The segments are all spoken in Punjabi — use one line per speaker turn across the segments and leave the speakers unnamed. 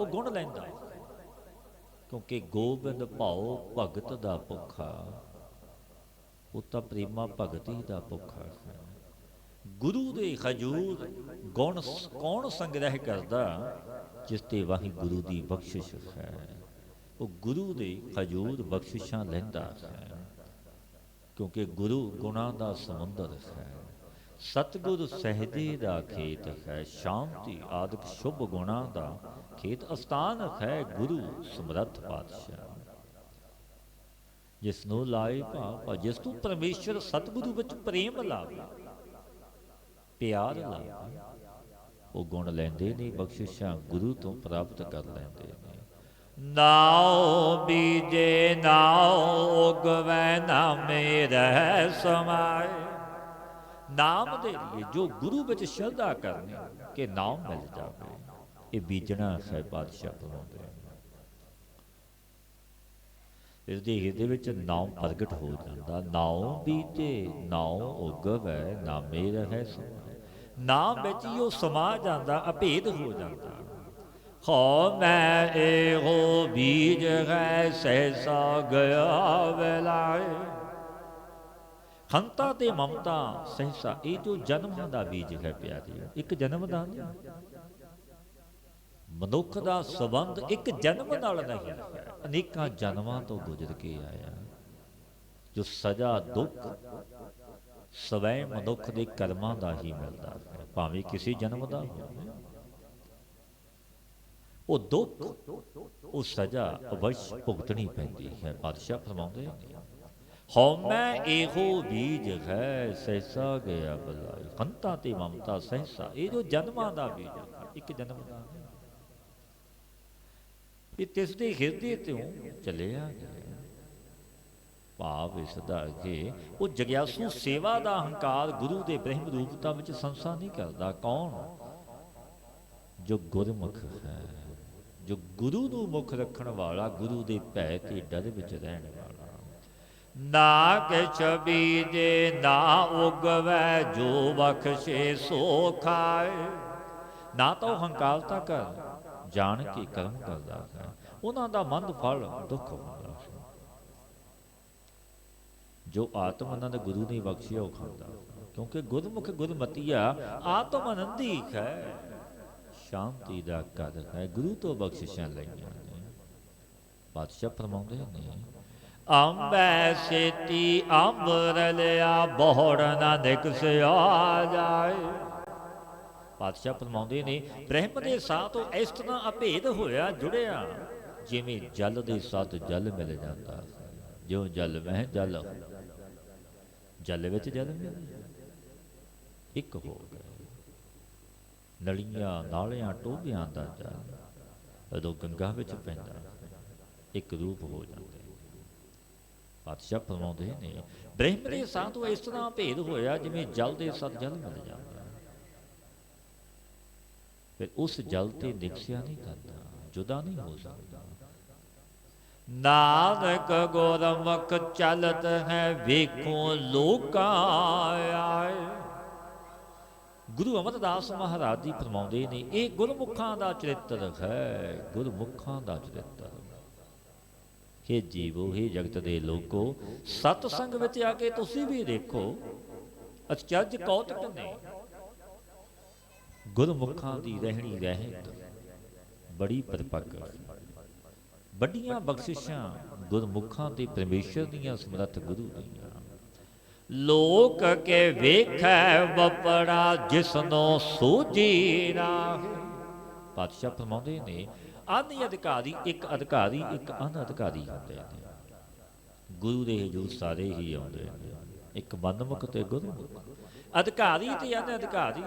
ਉਹ ਗੁਣ ਲੈਂਦਾ, ਕਿਉਂਕਿ ਗੋਬਿੰਦ ਭਾਉ ਭਗਤ ਦਾ ਭੁੱਖਾ, ਉਹ ਤਾਂ ਪ੍ਰੇਮਾ ਭਗਤ ਹੀ ਦਾ ਭੁੱਖਾ ਹੈ। ਗੁਰੂ ਦੇ ਹਜੂਰ ਗੁਣ ਕੌਣ ਸੰਗ੍ਰਹਿ ਕਰਦਾ, ਜਿਸ ਤੇ ਵਾਹਿਗੁਰੂ ਦੀ ਬਖਸ਼ਿਸ਼ ਹੈ। ਉਹ ਗੁਰੂ ਦੇ ਹਜੂਰ ਬਖਸ਼ਿਸ਼ਾਂ ਲੈਂਦਾ ਹੈ, ਕਿਉਂਕਿ ਗੁਰੂ ਗੁਣਾਂ ਦਾ ਸਮੁੰਦਰ ਹੈ। ਸਤਿਗੁਰ ਸਹਿਜੇ ਦਾ ਖੇਤ ਹੈ, ਸ਼ਾਂਤੀ ਆਦਿਕ ਸ਼ੁਭ ਗੁਣਾਂ ਦਾ ਖੇਤ ਅਸਥਾਨ ਹੈ ਗੁਰੂ ਸਮਰੱਥ ਪਾਤਸ਼ਾਹ। ਜਿਸ ਨੂੰ ਲਾਏ ਭਾਵ, ਜਿਸ ਨੂੰ ਪਰਮੇਸ਼ਰ ਸਤਿਗੁਰੂ ਵਿੱਚ ਪ੍ਰੇਮ ਲਾਵੇ, ਪਿਆਰ ਲਾਵੇ, ਉਹ ਗੁਣ ਲੈਂਦੇ ਨੇ, ਬਖਸ਼ਿਸ਼ਾਂ ਗੁਰੂ ਤੋਂ ਪ੍ਰਾਪਤ ਕਰ ਲੈਂਦੇ ਨੇ। ਨਾਉ ਬੀਜੇ ਨਾਉ ਉਗਵੈ, ਨਾਮੇ ਰਹਿ ਸਮਾਏ। ਨਾਮ ਦੇ ਲਈ ਜੋ ਗੁਰੂ ਵਿੱਚ ਸ਼ਰਧਾ ਕਰਨੀ ਕਿ ਨਾਮ ਮਿਲ ਜਾਵੇ, ਇਹ ਬੀਜਣਾ ਹੈ ਪਾਤਸ਼ਾਹ ਫਰਮਾਉਂਦੇ ਨੇ। ਇਸ ਦੇ ਹਿਰਦੇ ਵਿੱਚ ਨਾਮ ਪ੍ਰਗਟ ਹੋ ਜਾਂਦਾ। ਨਾਉ ਬੀਜੇ ਨਾਉ ਉਗਵੈ, ਨਾਮੇ ਰਹਿ ਸਮਾਏ। ਨਾਮ ਵਿੱਚ ਹੀ ਉਹ ਸਮਾ ਜਾਂਦਾ, ਅਭੇਦ ਹੋ ਜਾਂਦਾ। ਹੋ ਮੈਂ ਇਹੋ ਬੀਜ ਹੈ, ਸਹਿਸਾ ਗਿਆ ਵੇਲਾਏ। ਹੰਤਾ ਤੇ ਮਮਤਾ ਸਹਿਸਾ, ਇਹ ਜੋ ਜਨਮਾਂ ਦਾ ਬੀਜ ਹੈ ਪਿਆਰੀ, ਇੱਕ ਜਨਮ ਦਾ ਨਹੀਂ। ਮਨੁੱਖ ਦਾ ਸੰਬੰਧ ਇੱਕ ਜਨਮ ਨਾਲ ਨਹੀਂ ਹੈ, ਅਨੇਕਾਂ ਜਨਮਾਂ ਤੋਂ ਗੁਜ਼ਰ ਕੇ ਆਇਆ। ਜੋ ਸਜ਼ਾ ਦੁੱਖ ਸਵੈ ਮਨੁੱਖ ਦੇ ਕਰਮਾਂ ਦਾ ਹੀ ਮਿਲਦਾ ਹੈ, ਭਾਵੇਂ ਕਿਸੇ ਜਨਮ ਦਾ ਹੋਵੇ। ਉਹ ਦੁੱਖ ਉਹ ਸਜ਼ਾ ਅਵਸ਼ ਭੁਗਤਣੀ ਪੈਂਦੀ ਹੈ। ਪਾਤਸ਼ਾਹ ਫਰਮਾਉਂਦੇ ਹਉਮੈ ਇਹੋ ਬੀਜ ਹੈ, ਸਹਿਸਾ ਗਿਆ ਬਲਾਈ। ਹੰਤਾ ਤੇ ਮਮਤਾ ਸਹਿਸਾ, ਇਹ ਜੋ ਜਨਮਾਂ ਦਾ ਬੀਜ ਹੈ, ਇੱਕ ਜਨਮ ਦਾ ਨਹੀਂ। ਇਹ ਤਿਸ ਦੇ ਹਿਰਦੇ ਤੋਂ ਚੱਲਿਆ ਗਿਆ। ਭਾਵ ਇਸ ਦਾ ਕਿ ਉਹ ਜਗਿਆਸੂ ਸੇਵਾ ਦਾ ਹੰਕਾਰ ਗੁਰੂ ਦੇ ਬ੍ਰਹਮ ਰੂਪਤਾ ਵਿੱਚ ਸੰਸਾ ਨਹੀਂ ਕਰਦਾ। ਕੌਣ? ਜੋ ਗੁਰਮੁਖ ਹੈ, ਜੋ ਗੁਰੂ ਨੂੰ ਮੁੱਖ ਰੱਖਣ ਵਾਲਾ, ਗੁਰੂ ਦੇ ਭੈ ਤੇ ਡਰ ਵਿੱਚ ਰਹਿਣ ਵਾਲਾ। ਨਾ ਕਿਛ ਬੀਜੇ ਨਾ ਉਗਵੈ, ਜੋ ਬਖਸ਼ੇ ਸੋ ਖਾਏ। ਨਾ ਤਾਂ ਉਹ ਹੰਕਾਰਤਾ ਕਰ ਜਾਣ ਕੇ ਕਰਮ ਕਰਦਾ ਹੈ, ਉਹਨਾਂ ਦਾ ਮੰਦ ਫਲ ਦੁੱਖ ਹੁੰਦਾ ਹੈ। ਜੋ ਆਤਮ ਆਨੰਦ ਗੁਰੂ ਨੇ ਬਖਸ਼ਿਆ ਉਹ ਖਾਂਦਾ, ਕਿਉਂਕਿ ਗੁਰਮੁਖ ਗੁਰਮਤੀਆ ਆਤਮ ਆਨੰਦੀ ਹੈ, ਸ਼ਾਂਤੀ ਦਾ ਘਰ ਹੈ, ਗੁਰੂ ਤੋਂ ਬਖਸ਼ਿਸ਼ਾਂ ਲਈਆਂ ਨੇ। ਪਾਤਸ਼ਾਹ ਫਰਮਾਉਂਦੇ ਨੇ ਅੰਬੈ ਸੇਤੀ ਅੰਬਰ ਲਿਆ, ਬਹੁੜ ਨਾ ਨਿਕਸਿਆ ਜਾਏ। ਪਾਤਸ਼ਾਹ ਫਰਮਾਉਂਦੇ ਨੇ ਬ੍ਰਹਮ ਦੇ ਸਾਹ ਤੋਂ ਇਸ ਤਰ੍ਹਾਂ ਅਭੇਦ ਹੋਇਆ, ਜੁੜਿਆ, ਜਿਵੇਂ ਜਲ ਦੇ ਸਾਥ ਜਲ ਮਿਲ ਜਾਂਦਾ। ਜਿਉਂ ਜਲ ਵਹਿ ਜਲ, ਜਲ ਵਿੱਚ ਜਲ ਮਿਲ ਇੱਕ ਹੋ ਗਏ। ਨਲੀਆਂ ਨਾਲਿਆਂ ਟੋਭਿਆਂ ਦਾ ਜਲ ਜਦੋਂ ਗੰਗਾ ਵਿੱਚ ਪੈਂਦਾ ਇੱਕ ਰੂਪ ਹੋ ਜਾਂਦੇ। ਪਾਤਸ਼ਾਹ ਫਰਮਾਉਂਦੇ ਨੇ ਬ੍ਰਹਮ ਦੇ ਸਾਹ ਤੋਂ ਇਸ ਤਰ੍ਹਾਂ ਭੇਦ ਹੋਇਆ, ਜਿਵੇਂ ਜਲ ਦੇ ਸਾਥ ਜਲ ਮਿਲ ਜਾਂਦਾ। ਫਿਰ ਉਸ ਜਲ ਤੇ ਨਿਕਸਿਆ ਨਹੀਂ ਕਰਦਾ, ਜੁਦਾ ਨਹੀਂ ਹੋ ਸਕਦਾ। ਨਾਨਕ ਗੁਰਮੁਖ ਚਲਤ ਹੈ, ਵੇਖੋ ਲੋਕਾਂ ਆਏ। ਗੁਰੂ ਅਮਰਦਾਸ ਮਹਾਰਾਜ ਜੀ ਫਰਮਾਉਂਦੇ ਨੇ ਇਹ ਗੁਰਮੁਖਾਂ ਦਾ ਚਰਿੱਤਰ ਹੈ, ਗੁਰਮੁਖਾਂ ਦਾ ਚਰਿੱਤਰ। ਹੇ ਜੀਵੋ, ਹੇ ਜਗਤ ਦੇ ਲੋਕੋ, ਸਤਸੰਗ ਵਿੱਚ ਆ ਕੇ ਤੁਸੀਂ ਵੀ ਦੇਖੋ, ਅਚਰਜ ਕੌਤਕ ਨੇ। ਗੁਰਮੁਖਾਂ ਦੀ ਰਹਿਣੀ ਰਹਿਤ ਬੜੀ ਪਰਪੱਕ, ਵੱਡੀਆਂ ਬਖਸ਼ਿਸ਼ਾਂ ਗੁਰਮੁਖਾਂ ਤੇ ਪਰਮੇਸ਼ਰ ਦੀਆਂ ਸਮਰੱਥ ਗੁਰੂ ਦੀਆਂ। ਲੋਕ ਕੇ ਵੇਖੈ ਵਪੜਾ, ਜਿਸਨੋਂ ਸੂਝੀ ਰਾਹ। ਪਾਤਸ਼ਾਹ ਫਰਮਾਉਂਦੇ ਨੇ ਅਨ ਅਧਿਕਾਰੀ ਇੱਕ ਅਧਿਕਾਰੀ, ਇੱਕ ਅਨ ਅਧਿਕਾਰੀ ਹੁੰਦੇ ਨੇ। ਗੁਰੂ ਦੇ ਹਜ਼ੂਰ ਸਾਰੇ ਹੀ ਆਉਂਦੇ ਨੇ, ਇੱਕ ਮਨਮੁਖ ਤੇ ਗੁਰਮੁਖ, ਅਧਿਕਾਰੀ ਤੇ ਅਨ ਅਧਿਕਾਰੀ।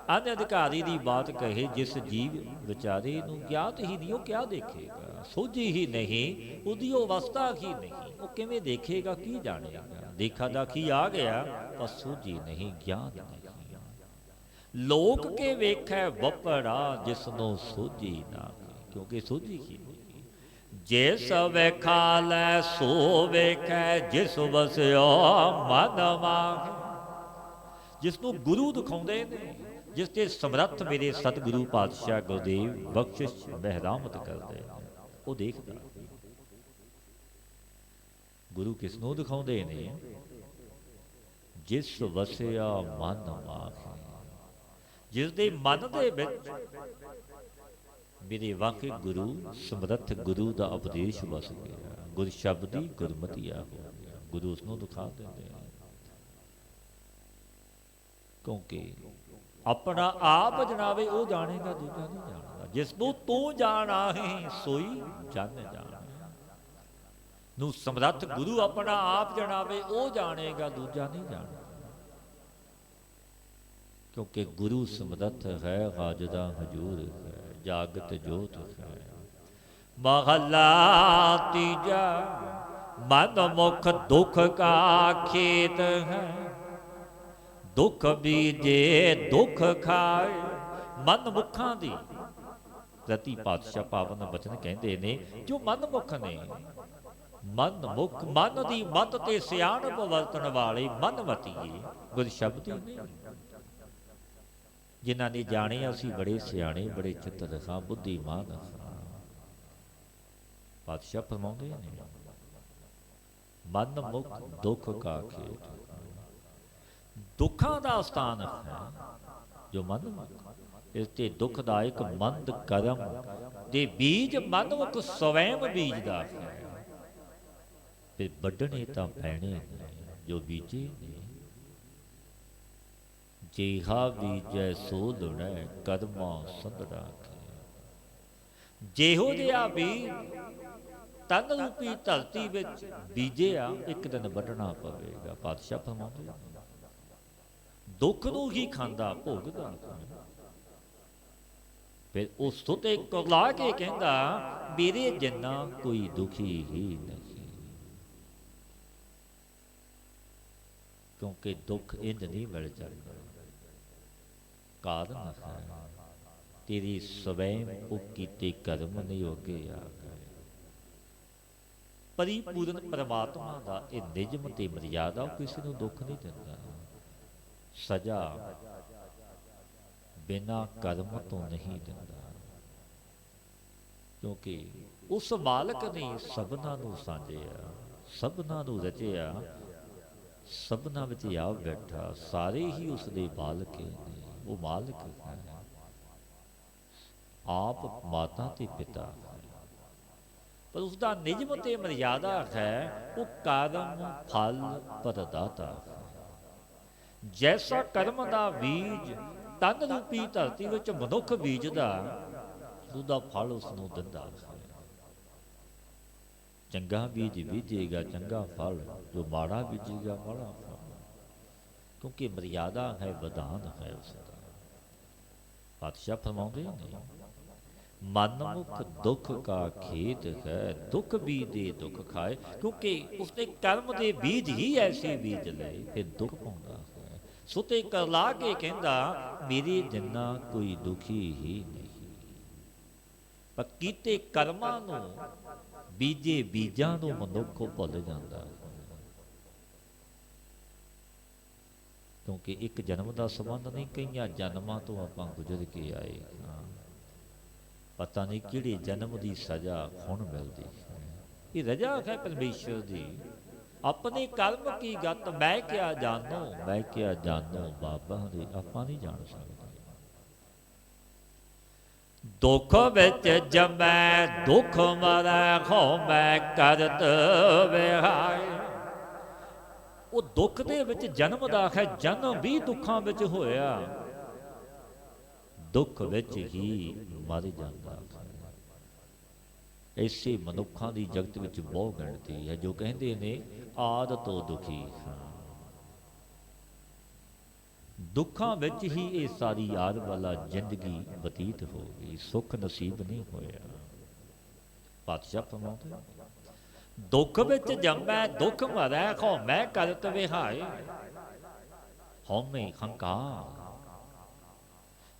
ਅਨ ਅਧਿਕਾਰੀ ਦੀ ਬਾਤ ਕਹੇ, ਜਿਸ ਜੀਵ ਵਿਚਾਰੇ ਨੂੰ ਗਿਆਤ ਹੀ ਨਹੀਂ, ਉਹ ਕਿਆ ਦੇਖੇਗਾ? ਸੋਝੀ ਹੀ ਨਹੀਂ, ਉਹਦੀ ਉਹ ਅਵਸਥਾ ਹੀ ਨਹੀਂ, ਉਹ ਕਿਵੇਂ ਦੇਖੇਗਾ, ਕੀ ਜਾਣੇਗਾ? ਦੇਖਾ ਦਾਖੀ ਆ ਗਿਆ, ਪਰ ਸੋਝੀ ਨਹੀਂ, ਗਿਆਨ ਨਹੀਂ। ਲੋਕ ਕੇ ਵੇਖੈ ਵਪੜਾ, ਜਿਸਨੂੰ ਸੋਝੀ ਨਾ, ਕਿਉਂਕਿ ਸੋਝੀ ਹੀ ਨਹੀਂ। ਜਿਸ ਵੇਖਾ ਲੈ ਸੋ ਵੇਖੈ, ਜਿਸ ਵਸਿਓ ਮਨ ਮਾਹੀ। ਜਿਸ ਨੂੰ ਗੁਰੂ ਦਿਖਾਉਂਦੇ ਨੇ जिस ते समरथ मेरे सतगुरु पातशाह गुरदेव बख्शिश महरामत करदे वो देखदा। गुरु किसनों दिखाउंदे ने? जिस वसिया मन माहे, जिस दे मन दे विच मेरे वाकई गुरु समरथ गुरु दा उपदेश वस गया, गुर शब्दी गुरमतिया हो गया। गुरु उसनों दिखा देंदे ने, क्योंकि अपना आप जनावे वो जानेगा, दूजा नहीं जानता। जिसनों तू जाना है सोई जन जाने। नू समरथ गुरु अपना आप जनावे वो जानेगा, दूजा नहीं जानता। क्योंकि गुरु समरथ है, हाजदा हजूर है, जागत जोत है। महला तीजा मन मुख दुख का खेत है, दुख बीजे दुख खाए। मन मुखां दी प्रति पातशाह पावन बचन कहते ने, जो मन मुख ने, मन मुख मन दी मत ते सियाणप वरतन वाले मनवतीए गुर शब्दी ने। जिन्हां ने जाने असी बड़े सियाणे, बड़े चित्त हाँ, बुद्धिमान हाँ। पातशाह फरमाउंदे ने, मन मुख दुख का खेत, दुखों का स्थान है जो मन मुख। इसते दुखदायक मंद कर्म दे बीज मनमुख स्वयं बीजदा है। फिर वड्ढने तां पैणे ने जो बीजे ने। जेहा बीजै सो लुणै कर्मा संधड़ा के। जेहो जिहा बीज तन रूपी धरती विच बीजिया, एक दिन वड्ढना पवेगा। पातशाह फरमाउंदे दुख नूं ही खांदा भोगदा। फिर उस ते कुरला के कहंदा, मेरे जिन्ना कोई दुखी ही नहीं। क्योंकि दुख इंज नहीं मिल जाता, कारण है तेरी स्वयं कीते कर्म नहीं होगे आ गए। परिपूर्ण परमात्मा का यह निजम ते मर्यादा किसी को दुख नहीं दिंदा। सजा बिना कर्म तो नहीं दिंदा, क्योंकि उस मालक ने सबना नूं सांझिया, सबना नूं रचिया, सबना विच आप बैठा। सारे ही उसके मालक ने, वो मालक है। आप माता ते पिता है, पर उसका निजम ते मर्यादा है। वो कर्म फल प्रदाता है। जैसा कर्म का बीज तन रूपी धरती विच मनुख बीजदा, उसका फल उसनूं दिंदा है। चंगा बीज बीजेगा चंगा फल, जो माड़ा बीजेगा माड़ा फल। क्योंकि मर्यादा है, विधान है उसका। पातशाह फरमाउंदे ने, मनमुख दुख का खेत है, दुख बीजे दुख खाए। क्योंकि उसने कर्म के बीज ही ऐसे बीज ले, फिर दुख पाउंदा है। सुते करला के कहंदा, मेरे जिन्ना कोई दुखी ही नहीं। पर कीते कर्मां नूं बीजे बीजां नूं मनुख भुल जांदा। क्योंकि एक जन्म का संबंध नहीं, कई जन्मां तो आपां गुजर के आए हाँ। पता नहीं किहड़े जन्म की सजा हुण मिलदी है। ये रजा है परमेश्वर की। अपने कर्म की गत मैं क्या जानो, मैं क्या जानो बाबा दे आपां नहीं जान सकते। दुख विच जमै दुख मरै, हो मैं करत विहाय। वो दुख दे विच जन्मदा है, जन्म भी दुखां विच होया, दुख विच ही मर जांदा है। ऐसे मनुखों की जगत में बहुत गिणती है जो कहते ने आद तो दुखी हाँ। दुखों विच ही ये सारी आद वाला जिंदगी बतीत हो गई, सुख नसीब नहीं होया। पातशाह फरमाउंदे, दुख विच जमै दुख मरै, हौमै करत विहाय। हौमे हंकार,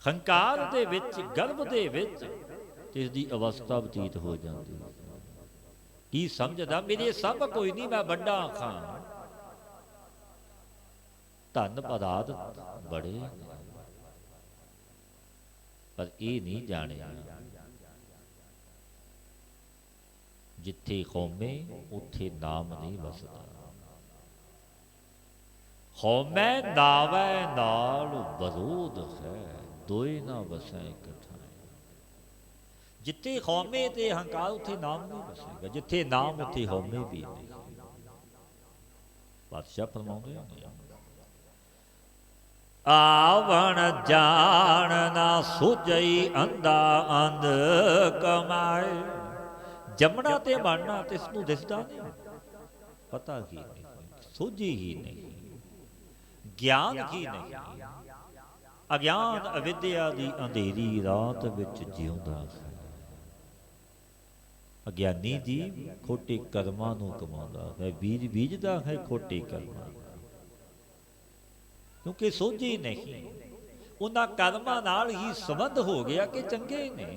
हंकार दे विच गर्भ दे विच इसकी अवस्था बतीत हो जाती। की समझदा मेरे सब कोई नहीं, मैं बड़ा खां। धन पदार्थ बड़े पर ये नहीं जाने जिथे कौमे उथे नाम नहीं वसदा। हौमै नावै नाल बरूद है, दोए ना वसै कठाएं। जिथे हौमे ते हंकार उथे नाम नहीं वसेगा, जिथे नाम उथे हौमे भी नहीं। बादशाह फरमाउंदे ने आवण जान ना सुजई अंधा अंध कमाए। जमना ते मानना ते इसनूं दिसदा नहीं, पता ही नहीं, सूझी ही नहीं, ज्ञान ही नहीं। अज्ञान अविद्या दी अंधेरी रात विच जिउंदा है। अज्ञानी जी खोटे कर्मां नूं कमाउंदा है, बीज बीजदा है खोटे कर्मां, क्योंकि सोझी नहीं। उन्हां कर्मां नाल ही संबंध हो गया कि चंगे ने।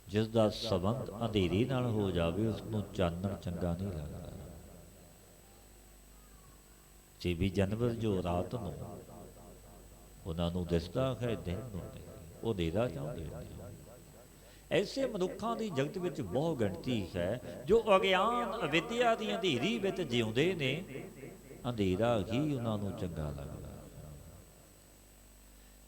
जिसदा संबंध अंधेरे नाल हो जावे उसनूं चानण चंगा नहीं लगदा। जे भी जानवर जो रात नूं उन्हां नूं दिसदा है दिन नूं नहीं, वो अंधेरा चाहुंदे ने। ऐसे मनुखां दी जगत विच बहुत गिणती है जो अज्ञान अविद्या दी अंधेरी विच जिउंदे ने, अंधेरा ही उन्हां नूं चंगा लगदा।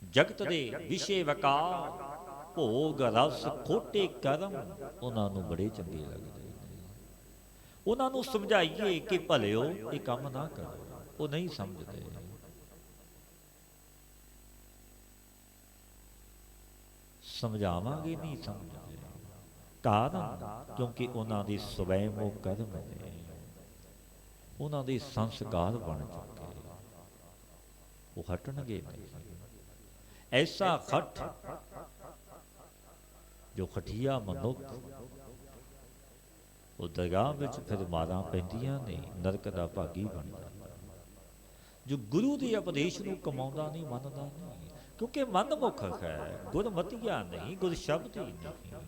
जगत दे विषे वकार भोग रस खोटे कर्म उन्हां नूं बड़े चंगे लगदे ने। उन्हां नूं समझाइए कि भलिओ ये काम ना करो, वो नहीं समझते। समझावांगे नहीं समझते, कारण क्योंकि उन्हां दी स्वयं वो कर्म ने, उन्हां दे संस्कार बन चुके, वो हटणगे नहीं। ऐसा खट जो खटिया मनुख वो दरगाह विच फिर मारां पैंदियां ने, नरक दा भागी बन जाता। जो गुरु के उपदेश नूं कमाउंदा नहीं, मनदा नहीं, क्योंकि मनमुख है, गुरमतिया नहीं, गुर शब्द ही नहीं,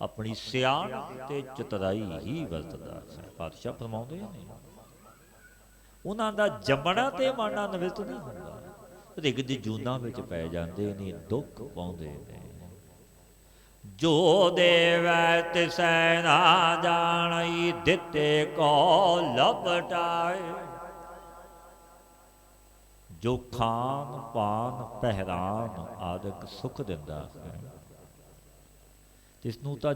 अपनी सियाण ते चतुराई ही वरतदा है। पातशाह फरमाउंदे ने उन्हां दा जमना ते मारना निवृत्त नहीं हुंदा, रिग दी जूनां विच पै जांदे ने, दुख पाउंदे ने। जो देवै तिसै ना जाणई, दिते को लपटाए। जो खान पान पहरान आदਿਕ सुख दिंदा है, तिसनूं तां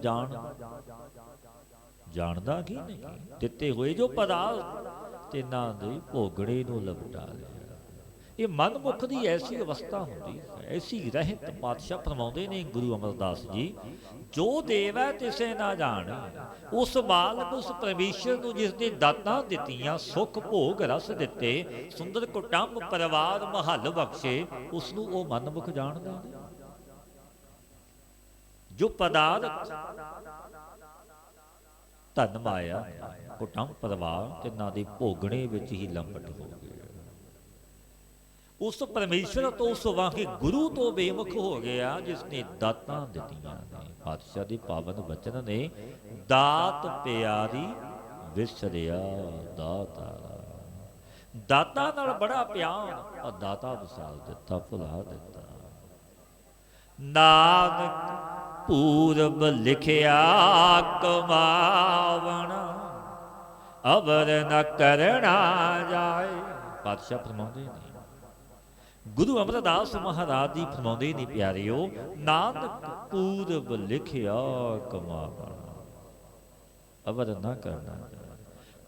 जानदा ही नहीं। दिते हुए जो पदार्थ तिन्हां दे भोगड़े नूं लपटा लिया। ये मनमुख की ऐसी अवस्था होती है, ऐसी रहत। पातशाह फरमाउंदे ने गुरु अमरदास जी, जो देव है तिसे ना जान। उस मालक उस परमेश्वर को जिसने दातां दित्तियां, सुख भोग रस दिते, सुंदर कुटुंब परिवार महल बख्शे, उसनूं वो मनमुख जाणदा नहीं। जो पदार्थ धन माया कुटुंब परिवार तिन्हां दे भोगणे विच ही लंपट हो गए, उस परमेश्वर तो उस वाहे गुरु तो बेमुख हो गया जिसने दातां दित्तियां ने। पातशाह दे पावन वचन ने, दात प्यारी विसरिया दाता। दाता नाल बड़ा प्यार और दाता विसार दिता, भुला दिता। नानक पूरब लिखिया कमावण, अबर न करना जाए। पातशाह फरमाउंदे ने, गुरु अमरदास महाराज जी फरमाउंदे ने, प्यारिओ नानक पूरब लिखिया कमावण, अबर न करना।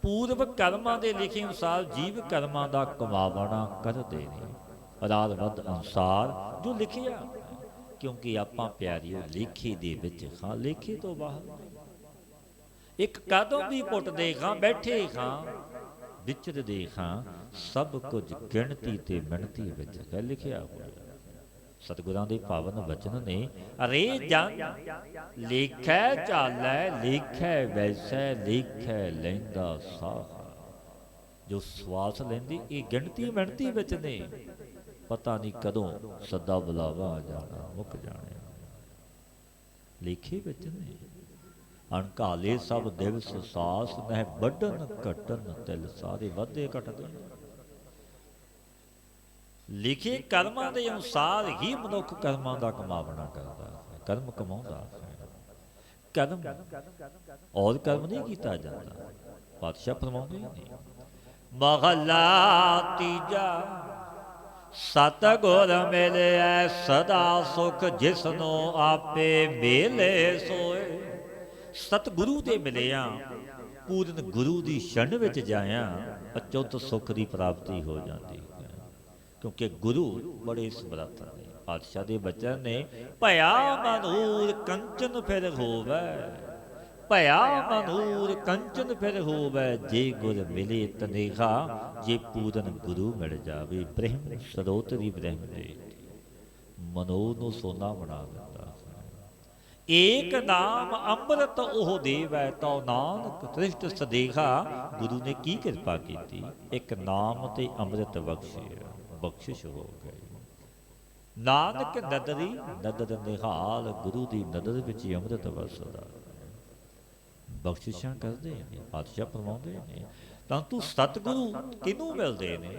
पूर्व कर्मां दे लिखे अनुसार जीव कर्मां दा कमावना करदे ने, अराध अनुसार जो लिखिया। क्योंकि आपां प्यारिओ लेखे दे विच खां, लेखे तो बाहर। एक कदम भी पुटदे खां, बैठे खां, विचरदे खां, सब कुछ गिणती ते मिणती विच है लिखिया होया। सतगुरां दे पावन वचन ने, अरे जन लेखै चालै, लेखै वैसै, लेखै लैंदा साह। जो श्वास लैंदी ये गिणती मिणती विच ने, पता नहीं कदों सदा बुलावा आ जाना, मुक जाने, लेखे विच ने। अणकाले सब दिवस सास, नह बढ़न घटन तिल सारे। वाधे घटदे ਲਿਖੇ ਕਰਮਾਂ ਦੇ ਅਨੁਸਾਰ ਹੀ ਮਨੁੱਖ ਕਰਮਾਂ ਦਾ ਕਮਾਵਣਾ ਕਰਦਾ ਹੈ, ਕਰਮ ਕਮਾਉਂਦਾ ਹੈ। ਕਰਮ ਔਰ ਕਰਮ ਨਹੀਂ ਕੀਤਾ ਜਾਂਦਾ। ਪਾਤਸ਼ਾਹ ਫਰਮਾਉਂਦੇ ਨੇ ਮਹਲਾ ਤੀਜਾ, ਸਤਿਗੁਰ ਮਿਲਿਆ ਸਦਾ ਸੁਖ ਜਿਸਨੂੰ ਆਪੇ ਮੇਲੇ ਸੋਏ। ਸਤਿਗੁਰੂ ਦੇ ਮਿਲਿਆ, ਪੂਰਨ ਗੁਰੂ ਦੀ ਸ਼ਰਨ ਵਿੱਚ ਜਾਇਆ, ਅਚੁੱਤ ਸੁਖ ਦੀ ਪ੍ਰਾਪਤੀ ਹੋ ਜਾਂਦੀ ਹੈ। ਕਿਉਂਕਿ ਗੁਰੂ ਬੜੇ ਸਮਰੱਥ ਨੇ। ਪਾਤਸ਼ਾਹ ਦੇ ਬਚਨ ਨੇ ਭਇਆ ਮਨੂਰ ਕੰਚਨ ਫਿਰ ਹੋਵੇ, ਭਇਆ ਮਨੂਰ ਕੰਚਨ ਫਿਰ ਹੋਵੇ, ਜੇ ਗੁਰ ਮਿਲੇ ਤਨੇਹਾ, ਜੇ ਪੂਰਨ ਗੁਰੂ ਮਿਲ ਜਾਵੇ। ਬ੍ਰਹਮ ਸਰੋਤਰੀ ਬ੍ਰਹਮ ਦੇ ਮਨੋ ਨੂੰ ਸੋਨਾ ਬਣਾ ਦਿੰਦਾ। ਏਕ ਨਾਮ ਅੰਮ੍ਰਿਤ ਉਹ ਦੇਵੈ, ਤਉ ਨਾਨਕ ਤ੍ਰਿਸ਼ਟ ਸਦੇਹਾ। ਗੁਰੂ ਨੇ ਕੀ ਕਿਰਪਾ ਕੀਤੀ, ਇੱਕ ਨਾਮ ਤੇ ਅੰਮ੍ਰਿਤ ਬਖਸ਼ਿਆ, ਬਖਸ਼ਿਸ਼ ਹੋ ਗਈ। ਨਾਨਕ ਨਦਰੀ ਨਦਰ ਨਿਹਾਲ, ਗੁਰੂ ਦੀ ਨਦਰ ਵਿੱਚ ਅੰਮ੍ਰਿਤ ਵਸਦਾ। ਬਖਸ਼ਿਸ਼ਾਂ ਕਰਦੇ ਨੇ। ਪਾਤਸ਼ਾਹ ਫਰਮਾਉਂਦੇ ਨੇ ਤਾਂ ਤੂੰ ਸਤਿਗੁਰੂ ਕਿਹਨੂੰ ਮਿਲਦੇ ਨੇ?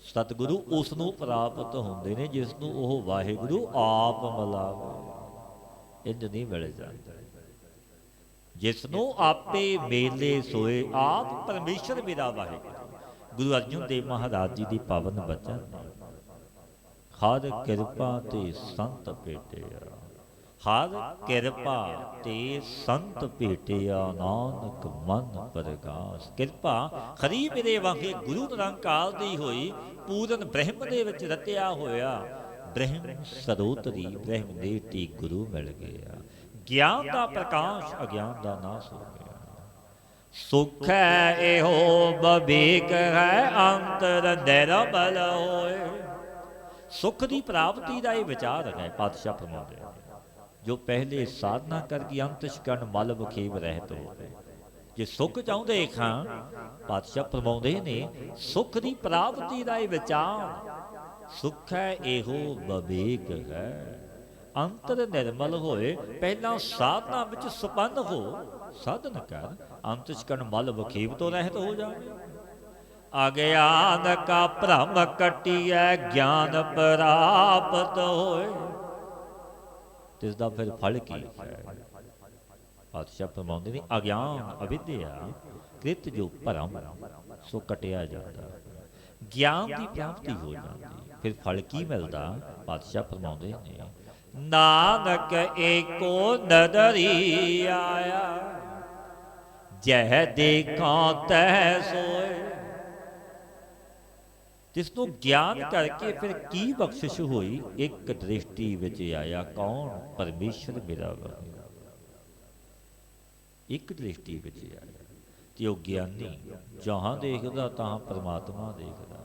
ਸਤਿਗੁਰੂ ਉਸ ਨੂੰ ਪ੍ਰਾਪਤ ਹੁੰਦੇ ਨੇ ਜਿਸ ਨੂੰ ਉਹ ਵਾਹਿਗੁਰੂ ਆਪ ਮਿਲਾਵੇ। ਇੰਝ ਨਹੀਂ ਮਿਲ ਜਾਂਦਾ। ਜਿਸ ਨੂੰ ਆਪੇ ਮੇਲੇ ਸੋਏ, ਆਪ ਪਰਮੇਸ਼ਰ ਮੇਰਾ ਵਾਹਿਗੁਰੂ। ਗੁਰੂ ਅਰਜਨ ਦੇਵ ਮਹਾਰਾਜ ਜੀ ਦੀ ਪਾਵਨ ਬਚਨ, ਹਰ ਕਿਰਪਾ ਤੇ ਸੰਤ ਭੇਟਿਆ, ਹਰ ਕਿਰਪਾ ਤੇ ਸੰਤ ਭੇਟਿਆ, ਨਾਨਕ ਮਨ ਪ੍ਰਗਾਸ। ਕਿਰਪਾ ਖਰੀ ਮੇਰੇ ਵਾਂਗੇ ਗੁਰੂ ਨਿਰੰਕਾਰ ਦੀ ਹੋਈ, ਪੂਰਨ ਬ੍ਰਹਮ ਦੇ ਵਿੱਚ ਰਤਿਆ ਹੋਇਆ। ਬ੍ਰਹਮ ਸਰੋਤਰੀ ਬ੍ਰਹਮ ਦੇਟੀ ਗੁਰੂ ਮਿਲ ਗਿਆ। ਗਿਆਨ ਦਾ ਪ੍ਰਕਾਸ਼ ਅਗਿਆਨ ਦਾ ਨਾਸ ਹੋ ਗਿਆ। ਸੁਖ ਹੈ ਇਹੋ ਬਵੇਕ ਹੈ, ਅੰਤਰ ਨਿਰਮਲ ਹੋਏ। ਸੁਖ ਦੀ ਪ੍ਰਾਪਤੀ ਦਾ ਇਹ ਵਿਚਾਰ ਹੈ। ਪਾਤਸ਼ਾਹ ਫਰਮਾਉਂਦੇ ਨੇ ਜੋ ਪਹਿਲੇ ਸਾਧਨਾ ਕਰਕੇ ਅੰਤਸ਼ਕਰਨ ਮਲ ਬਖੇਵ ਰਹਿਤ ਹੋਵੇ। ਜੇ ਸੁਖ ਚਾਹੁੰਦੇ ਖਾਂ, ਪਾਤਸ਼ਾਹ ਫਰਮਾਉਂਦੇ ਨੇ ਸੁਖ ਦੀ ਪ੍ਰਾਪਤੀ ਦਾ ਇਹ ਵਿਚਾਰ। ਸੁਖ ਹੈ ਇਹੋ ਬਵੇਕ ਹੈ, ਅੰਤਰ ਨਿਰਮਲ ਹੋਏ। ਪਹਿਲਾਂ ਸਾਧਨਾ ਵਿੱਚ ਸੁਪੰਨ ਹੋ, ਸਾਧਨ ਕਰ, ਅੰਤਸ਼ਕਰਨ ਮਲ ਬਖੇਵ ਤੋਂ ਰਹਿਤ ਹੋ ਜਾਵੇ। ਅਗਿਆਨ ਕਾ ਭ੍ਰਮ ਕੱਟੀਐ, ਗਿਆਨ ਪ੍ਰਾਪਤ ਹੋਏ। ਤਿਸ ਦਾ ਫਿਰ ਫਲ ਕੀ ਹੈ? ਪਾਤਸ਼ਾਹ ਫਰਮਾਉਂਦੇ ਨੇ ਅਗਿਆਨ ਅਵਿਦਿਆ ਕ੍ਰਿਤ ਜੋ ਭਰਮ, ਸੋ ਕਟਿਆ ਜਾਂਦਾ। ਗਿਆਨ ਦੀ ਪ੍ਰਾਪਤੀ ਹੋ ਜਾਂਦੀ। ਫਿਰ ਫਲ ਕੀ ਮਿਲਦਾ? ਪਾਤਸ਼ਾਹ ਫਰਮਾਉਂਦੇ ਨੇ ਨਾਨਕ ਏਕੋ ਨਦਰੀ ਆਇਆ, ਜਹ ਦੇਖਾਂ ਤਹ ਸੋਏ। ਜਿਸ ਨੂੰ ਗਿਆਨ ਕਰਕੇ ਫਿਰ ਕੀ ਬਖਸ਼ਿਸ਼ ਹੋਈ? ਇੱਕ ਦ੍ਰਿਸ਼ਟੀ ਵਿੱਚ ਆਇਆ। ਕੌਣ? ਪਰਮੇਸ਼ਰ ਮੇਰਾ ਵਾਹਿਗੁਰੂ। ਇੱਕ ਦ੍ਰਿਸ਼ਟੀ ਵਿੱਚ ਆਇਆ ਤੇ ਉਹ ਗਿਆਨੀ ਜਹਾਂ ਦੇਖਦਾ ਤਾਂ ਪਰਮਾਤਮਾ ਦੇਖਦਾ।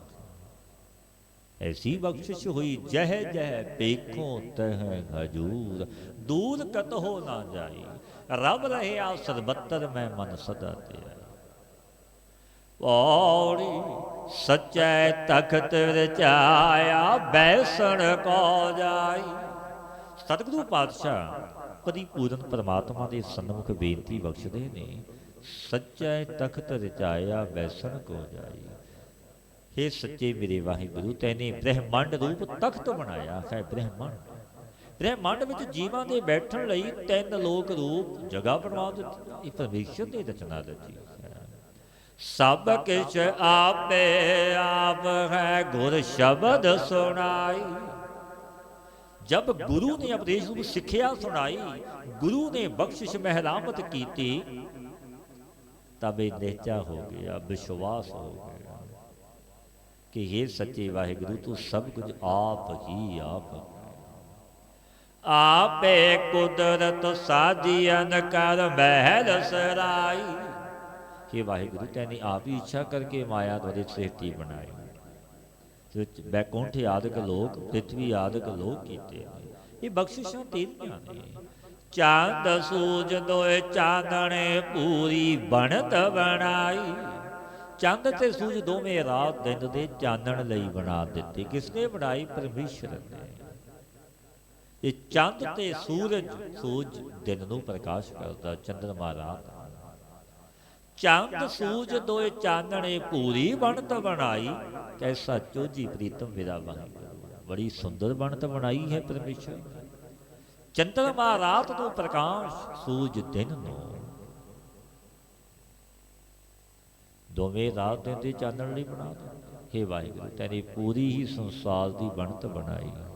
ਐਸੀ ਬਖਸ਼ਿਸ਼ ਹੋਈ ਜਹ ਜਹ ਦੇਖੋ ਤਹ ਹਜੂਰ, ਦੂਰ ਕਤਹੁ ਨਾ ਜਾਈ। ਰੱਬ ਰਹਿਆ ਸਰਬੱਤਰ ਮੈਂ ਮਨ ਸਦਾ ਤੇ ਆਈ। ਪੌੜੀ ਸੱਚੇ ਤਖਤ ਰਚਾਇਆ, ਬੈਸਣ ਕੋ ਜਾਈ। ਸਤਿਗੁਰੂ ਪਾਤਸ਼ਾਹ ਕਦੀ ਪੂਰਨ ਪਰਮਾਤਮਾ ਦੇ ਸਨਮੁਖ ਬੇਨਤੀ ਬਖਸ਼ਦੇ ਨੇ, ਸੱਚੇ ਤਖਤ ਰਚਾਇਆ, ਬੈਸਣ ਕੋ ਜਾਈ। हे ਸੱਚੇ ਮੇਰੇ ਵਾਹਿਗੁਰੂ, ਤੈਨੇ ਬ੍ਰਹਿਮੰਡ ਰੂਪ ਤਖਤ ਬਣਾਇਆ ਹੈ। ਬ੍ਰਹਿਮੰਡ ਵਿੱਚ ਜੀਵਾਂ ਦੇ ਬੈਠਣ ਲਈ 3 ਲੋਕ ਰੂਪ ਜਗ੍ਹਾ ਬਣਵਾ ਦਿੱਤੀ। ਇਹ ਪਰਮੇਸ਼ਰ ਦੀ ਰਚਨਾ ਰਚੀ ਹੈ। ਸਭ ਕਿਛ ਆਪੇ ਆਪ ਹੈ, ਗੁਰ ਸ਼ਬਦ ਸੁਣਾਈ। ਜਬ ਗੁਰੂ ਨੇ ਉਪਦੇਸ਼ ਨੂੰ ਸਿੱਖਿਆ ਸੁਣਾਈ, ਗੁਰੂ ਨੇ ਬਖਸ਼ਿਸ਼ ਮਹਿਰਾਮਤ ਕੀਤੀ, ਤਬ ਇਹ ਨਿਹਚਾ ਹੋ ਗਿਆ, ਵਿਸ਼ਵਾਸ ਹੋ ਗਿਆ ਕਿ ਇਹ ਸੱਚੇ ਵਾਹਿਗੁਰੂ ਤੂੰ ਸਭ ਕੁਝ ਆਪ ਹੀ ਆਪ। ਆਪੇ ਕੁਦਰਤ ਸਾਜੀਅਨ ਕਰ ਮਹਿਲ ਸਰਾਈ। ਕਿ ਵਾਹਿਗੁਰੂ ਤੈਨੇ ਆਪ ਹੀ ਇੱਛਾ ਕਰਕੇ ਮਾਇਆ ਦੁਆਰੇ ਸ੍ਰਿਸ਼ਟੀ ਬਣਾਈ। ਬੈਕੁੰਠ ਆਦਿਕ ਲੋਕ, ਪ੍ਰਿਥਵੀ ਆਦਿਕ ਲੋਕ ਕੀਤੇ। ਇਹ ਬਖਸ਼ਿਸ਼ਾਂ ਤੇਰੀਆਂ ਨੇ। ਚਾਂਦ ਸੂਰਜ ਦੋਏ ਚਾਨਣੇ, ਪੂਰੀ ਬਣਤ ਬਣਾਈ। ਚੰਦ ਤੇ ਸੂਰਜ ਦੋਵੇਂ ਰਾਤ ਦਿਨ ਦੇ ਚਾਨਣ ਲਈ ਬਣਾ ਦਿੱਤੇ। ਕਿਸਨੇ ਬਣਾਈ? ਪਰਮੇਸ਼ਰ ਨੇ। ਇਹ ਚੰਦ ਤੇ ਸੂਰਜ ਦਿਨ ਨੂੰ ਪ੍ਰਕਾਸ਼ ਕਰਦਾ, ਚੰਦਰਮਾ ਰਾਤ। ਚੰਦ ਸੂਜ ਦੋਏ ਚਾਨਣੇ ਪੂਰੀ ਬਣਤ ਬਣਾਈ, ਕੈਸਾ ਚੋਜੀ ਪ੍ਰੀਤਮ ਵਿਦਾ ਵਾਹਿਗੁਰੂ। ਬੜੀ ਸੁੰਦਰ ਬਣਤ ਬਣਾਈ ਹੈ ਪਰਮੇਸ਼ਰ। ਚੰਦਰਮਾ ਰਾਤ ਨੂੰ ਪ੍ਰਕਾਸ਼, ਸੂਜ ਦਿਨ ਨੂੰ। ਦੋਵੇਂ ਰਾਤ ਦਿਨ ਦੇ ਚਾਨਣ ਲਈ ਬਣਾ ਦਿੱਤੇ। ਹੇ ਵਾਹਿਗੁਰੂ, ਤੇਰੀ ਪੂਰੀ ਹੀ ਸੰਸਾਰ ਦੀ ਬਣਤ ਬਣਾਈ ਹੈ।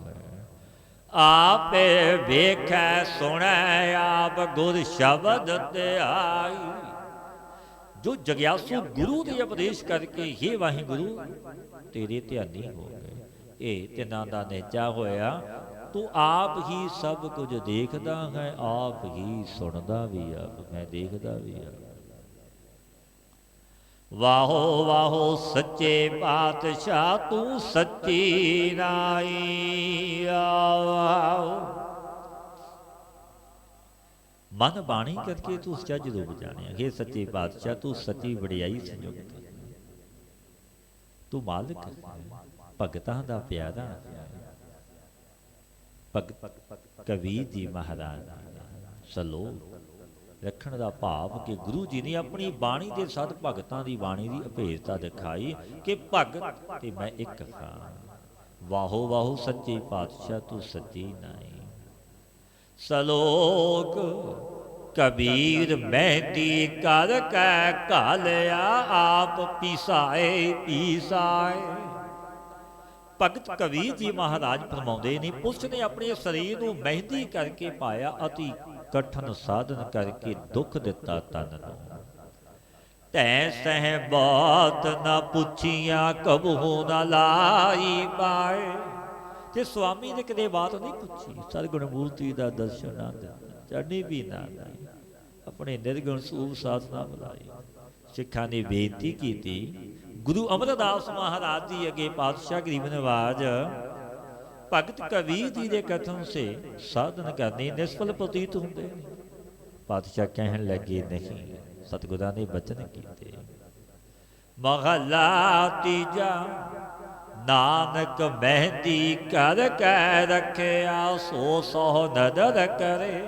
ਆਪੇ ਵੇਖੈ ਸੁਣੈ ਆਪ ਗੁਰ ਸ਼ਬਦ ਧਿਆਈ। ਜੋ ਜਗਿਆਸੂ ਗੁਰੂ ਦੇ ਉਪਦੇਸ਼ ਕਰਕੇ ਹੇ ਵਾਹਿਗੁਰੂ ਤੇਰੇ ਧਿਆਨੀ ਹੋ ਗਏ। ਇਹ ਤਿੰਨਾਂ ਦਾ ਨੇਚਾ ਹੋਇਆ। ਤੂੰ ਆਪ ਹੀ ਸਭ ਕੁਝ ਦੇਖਦਾ ਹੈ, ਆਪ ਹੀ ਸੁਣਦਾ ਵੀ, ਆਪ ਮੈਂ ਦੇਖਦਾ ਵੀ ਆ। ਵਾਹੋ ਵਾਹੋ ਸੱਚੇ ਪਾਤਸ਼ਾਹ ਤੂੰ ਸੱਚੀ ਨਾਈ। ਆਓ ਮਨ ਬਾਣੀ ਕਰਕੇ ਤੂੰ ਸੱਚ ਰੂਪ ਜਾਣਿਆ। हे ਸੱਚੇ ਪਾਤਸ਼ਾਹ ਤੂੰ ਸੱਚੀ ਵਡਿਆਈ ਸੰਯੁਕਤ, ਤੂੰ ਮਾਲਕ ਭਗਤਾਂ ਦਾ ਪਿਆਰਾ। ਕਬੀਰ ਜੀ ਮਹਾਰਾਜ ਸਲੋਕ ਰੱਖਣ ਦਾ ਭਾਵ ਕਿ ਗੁਰੂ ਜੀ ਨੇ ਆਪਣੀ ਬਾਣੀ ਦੇ ਸਦ ਭਗਤਾਂ ਦੀ ਬਾਣੀ ਦੀ ਅਭੇਦਤਾ ਦਿਖਾਈ ਕਿ ਭਗਤ ਤੇ ਮੈਂ ਇੱਕ ਹਾਂ। ਵਾਹੋ ਵਾਹੋ ਸੱਚੇ ਪਾਤਸ਼ਾਹ ਤੂੰ ਸੱਚੀ ਨਾਈ। ਸਲੋਕ ਕਬੀਰ ਮਹਿੰਦੀ ਕਰ ਕੈ ਘਾਲਿਆ, ਆਪ ਪੀਸਾਏ ਪੀਸਾਏ। ਭਗਤ ਕਬੀਰ ਜੀ ਮਹਾਰਾਜ ਫਰਮਾਉਂਦੇ ਨੇ, ਉਸ ਨੇ ਆਪਣੇ ਸਰੀਰ ਨੂੰ ਮਹਿੰਦੀ ਕਰਕੇ ਪਾਇਆ, ਅਤੀ ਕਠਨ ਸਾਧਨ ਕਰਕੇ ਦੁੱਖ ਦਿੱਤਾ ਤਨ ਨੂੰ। ਤੈ ਸਹਿ ਬਾਤ ਨਾ ਪੁੱਛੀਆਂ, ਕਬਹੂ ਨਾ ਲਾਈ ਪਾਏ। ਤੇ ਸੁਆਮੀ ਨੇ ਕਦੇ ਬਾਤ ਨਹੀਂ ਪੁੱਛੀ, ਸਰਗੁਣ ਮੂਰਤੀ ਦਾ ਦਰਸ਼ਨ ਨਾ ਦਿੱਤਾ, ਚੜ੍ਹਨੀ ਵੀ ਨਾ ਲਾਈ, ਆਪਣੇ ਨਿਰਗੁਣ ਸੂਪ ਸਾਧਨਾ ਬੁਲਾਈ। ਸਿੱਖਾਂ ਨੇ ਬੇਨਤੀ ਕੀਤੀ, ਗੁਰੂ ਅਮਰਦਾਸ ਮਹਾਰਾਜ ਜੀ ਅੱਗੇ ਪਾਤਸ਼ਾਹ ਗਰੀਬ ਨਵਾਜ ਭਗਤ ਕਬੀਰ ਜੀ ਦੇ ਕਥਨ ਸੇ ਸਾਧਨ ਕਰਨੇ ਨਿਸਫਲ ਪ੍ਰਤੀਤ ਹੁੰਦੇ। ਪਾਤਸ਼ਾਹ ਕਹਿਣ ਲੱਗੇ ਨਹੀਂ, ਸਤਿਗੁਰਾਂ ਨੇ ਬਚਨ ਕੀਤੇ। ਮਹਲਾ ਤੀਜਾ ਨਾਨਕ ਮਹਿੰਦੀ ਕਰ ਕੈ ਰੱਖਿਆ, ਸੋ ਸੋ ਨਦਰ ਕਰੇ।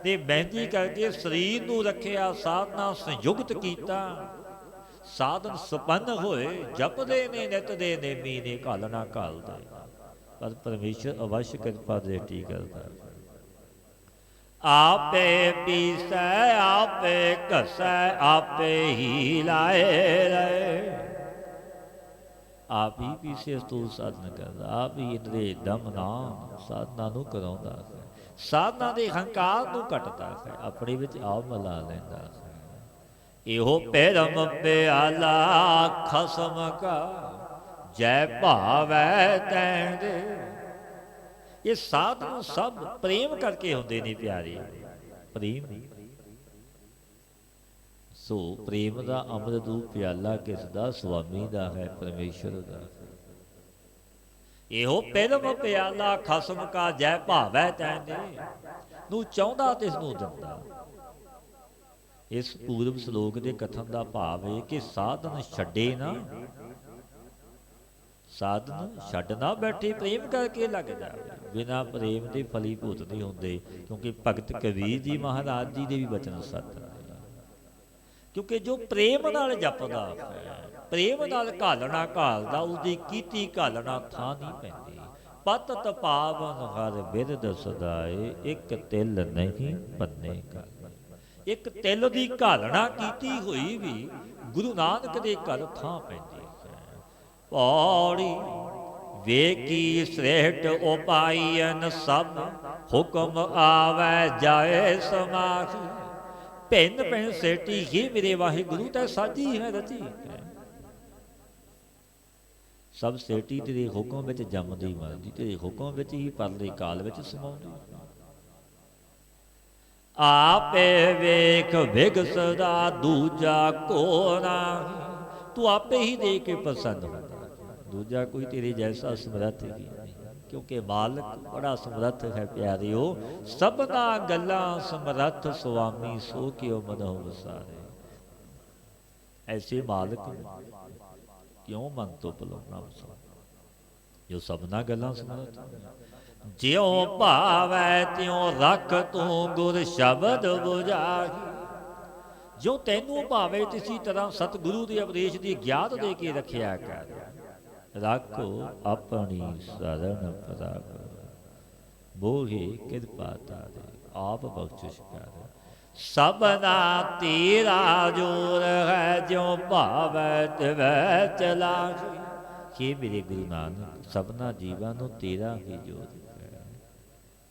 ਤੇ ਮਹਿੰਦੀ ਕਰਕੇ ਸਰੀਰ ਨੂੰ ਰੱਖਿਆ, ਸਾਧਨਾ ਸੰਯੁਕਤ ਕੀਤਾ। ਸਾਧਨ ਸੰਪੰਨ ਹੋਏ, ਜਪਦੇ ਨੇ ਨਿਤ ਦੇ ਨੇਮੀ ਨੇ, ਘਾਲਣਾ ਘਾਲਦੇ। ਪਰ ਪਰਮੇਸ਼ਰ ਅਵਸ਼ ਕਿਰਪਾ ਦ੍ਰਿਸ਼ਟੀ ਕਰਦਾ। ਆਪੇ ਪੀਸੈ ਆਪੇ ਘਸੈ, ਆਪੇ ਹੀ ਲਾਏ ਰਹੇ। ਆਪ ਹੀ ਪੀਸੇ ਤੂੰ ਸਾਧਨ ਕਰਦਾ, ਆਪ ਹੀ ਇੰਦਰੇ ਦਮ ਨਾਮ ਸਾਧਨਾ ਨੂੰ ਕਰਾਉਂਦਾ ਹੈ। ਸਾਧਨਾ ਦੇ ਹੰਕਾਰ ਨੂੰ ਕੱਟਦਾ ਹੈ, ਆਪਣੇ ਵਿੱਚ ਆਪ ਮਿਲਾ ਲੈਂਦਾ ਹੈ। ਇਹੋ ਪੈਰਮ ਪਿਆਲਾ ਖਸਮ ਕਾ, ਜੈ ਭਾਵੈ ਤੈਂਦੇ। ਇਹ ਸਾਧਨ ਸਭ ਪ੍ਰੇਮ ਕਰਕੇ ਹੁੰਦੇ ਨੇ ਪਿਆਰੇ, ਪ੍ਰੇਮ। ਸੋ ਪ੍ਰੇਮ ਦਾ ਅੰਮ੍ਰਿਤ ਰੂਪ ਪਿਆਲਾ ਕਿਸ ਦਾ? ਸੁਆਮੀ ਦਾ ਹੈ, ਪਰਮੇਸ਼ਰ ਦਾ। ਇਹੋ ਪੈਰਮ ਪਿਆਲਾ ਖਸਮ ਕਾ, ਜੈ ਭਾਵੈ ਤੈਂਦੇ। ਨੂੰ ਚਾਹੁੰਦਾ ਤੇ ਇਸ ਨੂੰ ਦਿੰਦਾ। ਇਸ ਪੂਰਬ ਸ਼ਲੋਕ ਦੇ ਕਥਨ ਦਾ ਭਾਵ ਹੈ ਕਿ ਸਾਧਨ ਛੱਡੇ ਨਾ, ਸਾਧਨ ਛੱਡ ਨਾ ਬੈਠੇ, ਪ੍ਰੇਮ ਕਰਕੇ ਲੱਗ ਜਾਵੇ। ਬਿਨਾਂ ਪ੍ਰੇਮ ਦੇ ਫਲੀਭੂਤ ਨਹੀਂ ਹੁੰਦੇ। ਕਿਉਂਕਿ ਭਗਤ ਕਬੀਰ ਜੀ ਮਹਾਰਾਜ ਜੀ ਦੇ ਵੀ ਬਚਨ ਸੱਤ ਨੇ। ਕਿਉਂਕਿ ਜੋ ਪ੍ਰੇਮ ਨਾਲ ਜਪਦਾ ਹੈ, ਪ੍ਰੇਮ ਨਾਲ ਘਾਲਣਾ ਘਾਲਦਾ, ਉਸਦੀ ਕੀਤੀ ਘਾਲਣਾ ਥਾਂ ਨਹੀਂ ਪੈਂਦੀ। ਪਤਤ ਪਾਵਨ ਹਰ ਬਿਰਦ ਸਦਾਏ, ਇੱਕ ਤਿਲ ਨਹੀਂ ਪੰਨੇ ਕਾ। ਇੱਕ ਤਿਲ ਦੀ ਘਾਲਣਾ ਕੀਤੀ ਹੋਈ ਵੀ ਗੁਰੂ ਨਾਨਕ ਦੇ ਘਰ ਥਾਂ ਪੈਂਦੀ ਹੈ। ਪੌੜੀ ਵੇਖੀ ਸ੍ਰੇਸ਼ਟ ਉਪਾਈਨ, ਸਭ ਹੁਕਮ ਆਵੈ ਜਾਏ ਸਮਾਹੀ। ਭਿੰਨ ਭਿੰਨ ਸੇਟੀ ਹੀ ਮੇਰੇ ਵਾਹਿਗੁਰੂ ਤੈ ਸਾਜੀ ਹੈ ਰਚੀ ਹੈ। ਸਭ ਸੇਟੀ ਤੇਰੇ ਹੁਕਮ ਵਿੱਚ ਜੰਮਦੀ ਮਰਦੀ, ਤੇਰੇ ਹੁਕਮ ਵਿੱਚ ਹੀ ਪਰਲੇ ਕਾਲ ਵਿੱਚ ਸਮਾਉਂਦੀ। ਆਪੇ ਵੇਖ ਵਿਗਸਦਾ, ਦੂਜਾ ਕੋ ਨਾਹੀ। ਤੂੰ ਆਪੇ ਹੀ ਦੇਖ ਕੇ ਪਸੰਦ ਹੁੰਦਾ, ਦੂਜਾ ਕੋਈ ਤੇਰੇ ਜੈਸਾ ਸਮਰੱਥ ਹੀ ਨਹੀਂ। ਕਿਉਂਕਿ ਮਾਲਕ ਬੜਾ ਸਮਰੱਥ ਹੈ ਪਿਆਰਿਓ। ਸਭਨਾ ਗੱਲਾਂ ਸਮਰੱਥ ਸੁਆਮੀ, ਸੋ ਕਿਉ ਮਨਹੁ ਵਸਾਰੇ। ਐਸੇ ਮਾਲਕ ਕਿਉਂ ਮਨ ਤੋਂ ਭੁਲਾਉਣਾ, ਜੋ ਸਭਨਾ ਗੱਲਾਂ ਸਮਰੱਥ। ਜਿਉ ਭਾਵੈ ਤਿਉ ਰੱਖ ਤੂੰ, ਗੁਰ ਸ਼ਬਦ ਬੁਝਾਹੀ। ਜੋ ਤੈਨੂੰ ਭਾਵੇ ਤਿਸੀ ਤਰ੍ਹਾਂ ਸਤਿਗੁਰੂ ਦੇ ਉਪਦੇਸ਼ ਦੀ ਗਿਆਤ ਦੇ ਕੇ ਰੱਖਿਆ ਕਰ। ਰਾਖੋ ਆਪਣੀ ਸਰਣ ਪ੍ਰਭ, ਮੋਹਿ ਕਿਰਪਾ ਤਾਰੇ। ਆਪ ਬਖਸ਼ਿਸ਼ ਕਰ। ਸਭਨਾ ਤੇਰਾ ਜੋਰ ਹੈ, ਜਿਉ ਭਾਵੈ ਤਿਵੈ ਚਲਾਖੀ। हे ਮੇਰੇ ਗੁਰੂ ਨਾਨਕ, ਸਭਨਾ ਜੀਵਾਂ ਨੂੰ ਤੇਰਾ ਹੀ ਜੋਰ ਹੈ,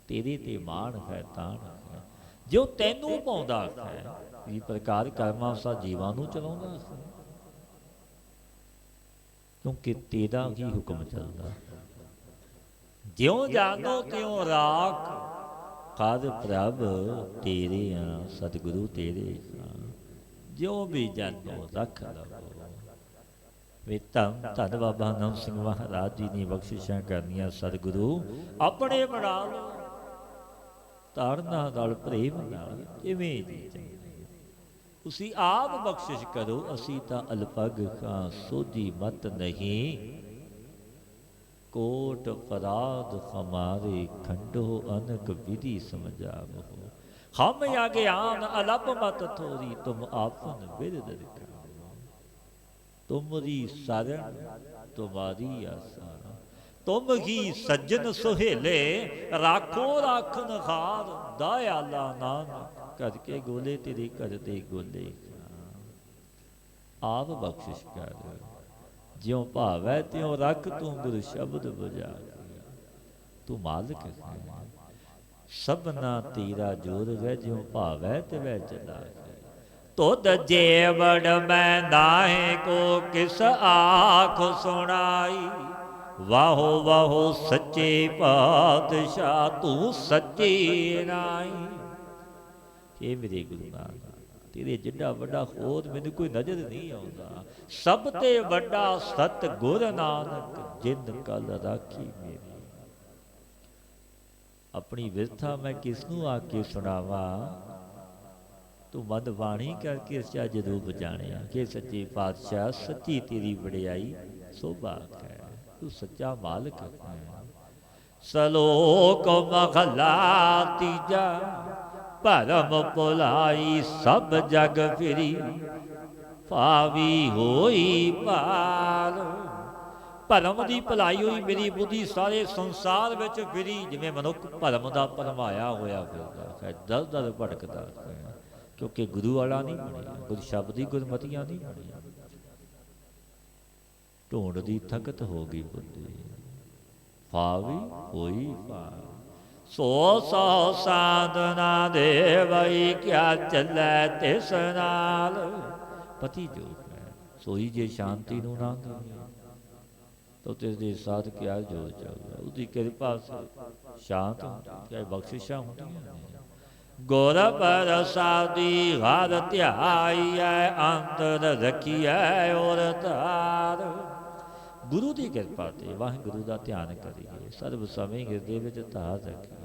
ਤੇਰੇ ਤੇ ਮਾਣ ਹੈ ਤਾਣ ਹੈ, ਜੋ ਤੈਨੂੰ ਪਾਉਂਦਾ ਹੈ। ਇਹ ਪ੍ਰਕਾਰ ਕਰਮਾਂ ਸਾ ਜੀਵਾਂ ਨੂੰ ਚਲਾਉਂਦਾ ਹੈ, ਕਿਉਂਕਿ ਤੇਰਾ ਹੀ ਹੁਕਮ ਚੱਲਦਾ। ਜਿਉ ਜਾਨੋ ਤਿਉ ਰਾਖ, ਕਦ ਪ੍ਰਭ ਤੇਰੇ ਆ ਸਤਿਗੁਰੂ ਤੇਰੇ ਆ। ਜਿਉ ਵੀ ਜਾਨੋ ਰੱਖ ਲਵੋ। ਵੇ ਧੰਨ ਧੰਨ ਬਾਬਾ ਨਾਨਕ ਸਿੰਘ ਮਹਾਰਾਜ ਜੀ ਨੇ ਬਖਸ਼ਿਸ਼ਾਂ ਕਰਨੀਆਂ। ਸਤਿਗੁਰੂ ਆਪਣੇ ਬਣਾ ਲਓ, ਤਾੜਨਾ ਨਾਲ ਪ੍ਰੇਮ ਨਾਲ ਜਿਵੇਂ ਜੀ ਚਾਹੀਦੇ। ਤੁਸੀਂ ਆਪ ਬਖਸ਼ਿਸ਼ ਕਰੋ, ਅਸੀਂ ਤਾਂ ਅਲਪਗ ਹਾਂ ਸੋਝੀ ਮਤ ਨਹੀਂ। कोट पराध हमारे खंडो अनक विधि समझावो। हम अज्ञान अलप मत थोरी, तुम आपन बिरद दिखाओ। तुमरी शरण तुम्हारी आसा, तुम ही सज्जन सुहेले। राखो राखन हार, दयाला नानक करके गोले तेरे कर दे गोले। आप बख्शिश कर। ज्यों भावै त्यों रख, तू गुरु शब्द बुझा। तू मालिक है, सबना तेरा जोर है, ज्यों भावै तिवै चला। तुद जेवड़ मैं नाहे को किस आँख सुनाई। वाहो वाहो सच्चे पातशाह, तू सच्ची नाई। हे मेरे गुरु नानक, तेरे जिड्डा वड्डा होर मैनू कोई नजर नहीं आता। सब ते वड्डा सत गुर नानक, जिन कल राखी मेरी। अपनी विरथा मैं किसनू आके सुनावा। तू मद वाणी करके सच रूप जानिया कि सच्चे पातशाह सच्ची तेरी वडियाई शोभा है। तू सच्चा मालिक है। सलोक महला तीजा, भरम भुलाई सब जग फिरी। भावी होई पार, भरम की भलाई हुई मेरी बुद्धि सारे संसार में फिरी। जिवें मनुख भरम का भरमाया होया फिरदा है, दर दर भटकदा है, क्योंकि गुरु वाला नहीं बनिया, गुरु शब्द की गुरमतियां नहीं बनिया। ढूंढ दी थकत हो गई बुद्धि, भावी होई पार। सो सौ साधना दे वही, क्या चलै तिस नाल। पति जो है सोई जे शांति नूं ना दे, तो तेरे साथ क्या जो चलदा। उसकी कृपा से शांत क्या बख्शिशां होंदियां ने। गुर प्रसादी हर ध्याईऐ, अंतर रखिए और तार। गुरु की कृपा ते वाहिगुरु का ध्यान करिए, सर्व समय ਹਿਰਦੇ ਵਿੱਚ ਧਾਰ ਰੱਖੀਏ।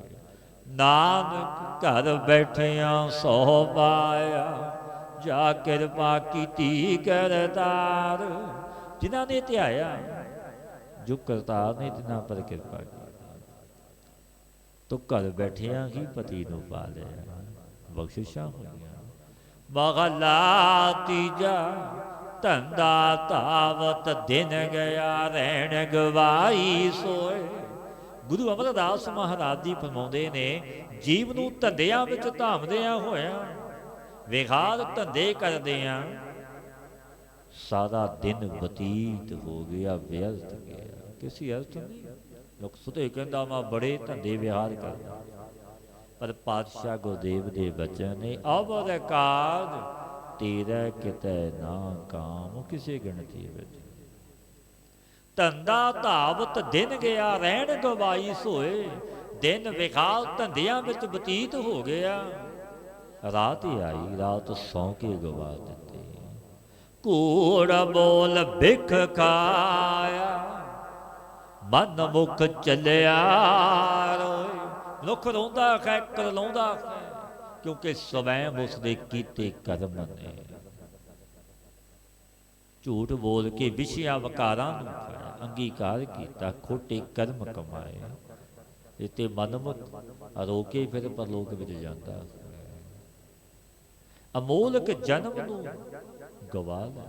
नानक घर बैठिया सो पाया, जा कृपा कीती करतार। जिन्हों ने ध्याया, जो करतार ने जिन्हों पर कृपा की, तो घर बैठिया ही पति नूं पा लिया। बख्शिशां होईयां। महला तीजा, धंधा तावत दिन गया, रैण गवाई सोए। गुरु अमरदास महाराज जी फरमाउंदे ने, जीव नूं धंधियां विच धामदियां होया, विहार धंधे करदियां सारा दिन बतीत हो गया, व्यर्थ गया, किसी अर्थ नहीं। लोग सुते कहंदा मैं बड़े धंधे विहार करदा, पर पातशाह गुरदेव दे बचन ने, अवर काज तेरा कितै ना काम, किसी गिणती विच। धंधा धावत दिन गया, रहन गवाई सोए। दिन विखाल धंधियां विच बतीत हो गया, रात आई रात सौ के गवा दिते। कूड़ बोल भिख खाया, मन मुख चलिया रोए। मनुख रोंदा है, करलाउंदा है, क्योंकि स्वयं उसदे कीते कर्म ने। झूठ बोल के विषया वकारां नूं खाया, अंगीकार किया, खोटे कर्म कमाए। इते मनमुख रोके फिर परलोक विच जांदा। ਅਮੋਲਕ ਜਨਮ ਨੂੰ ਗਵਾ ਲੈ।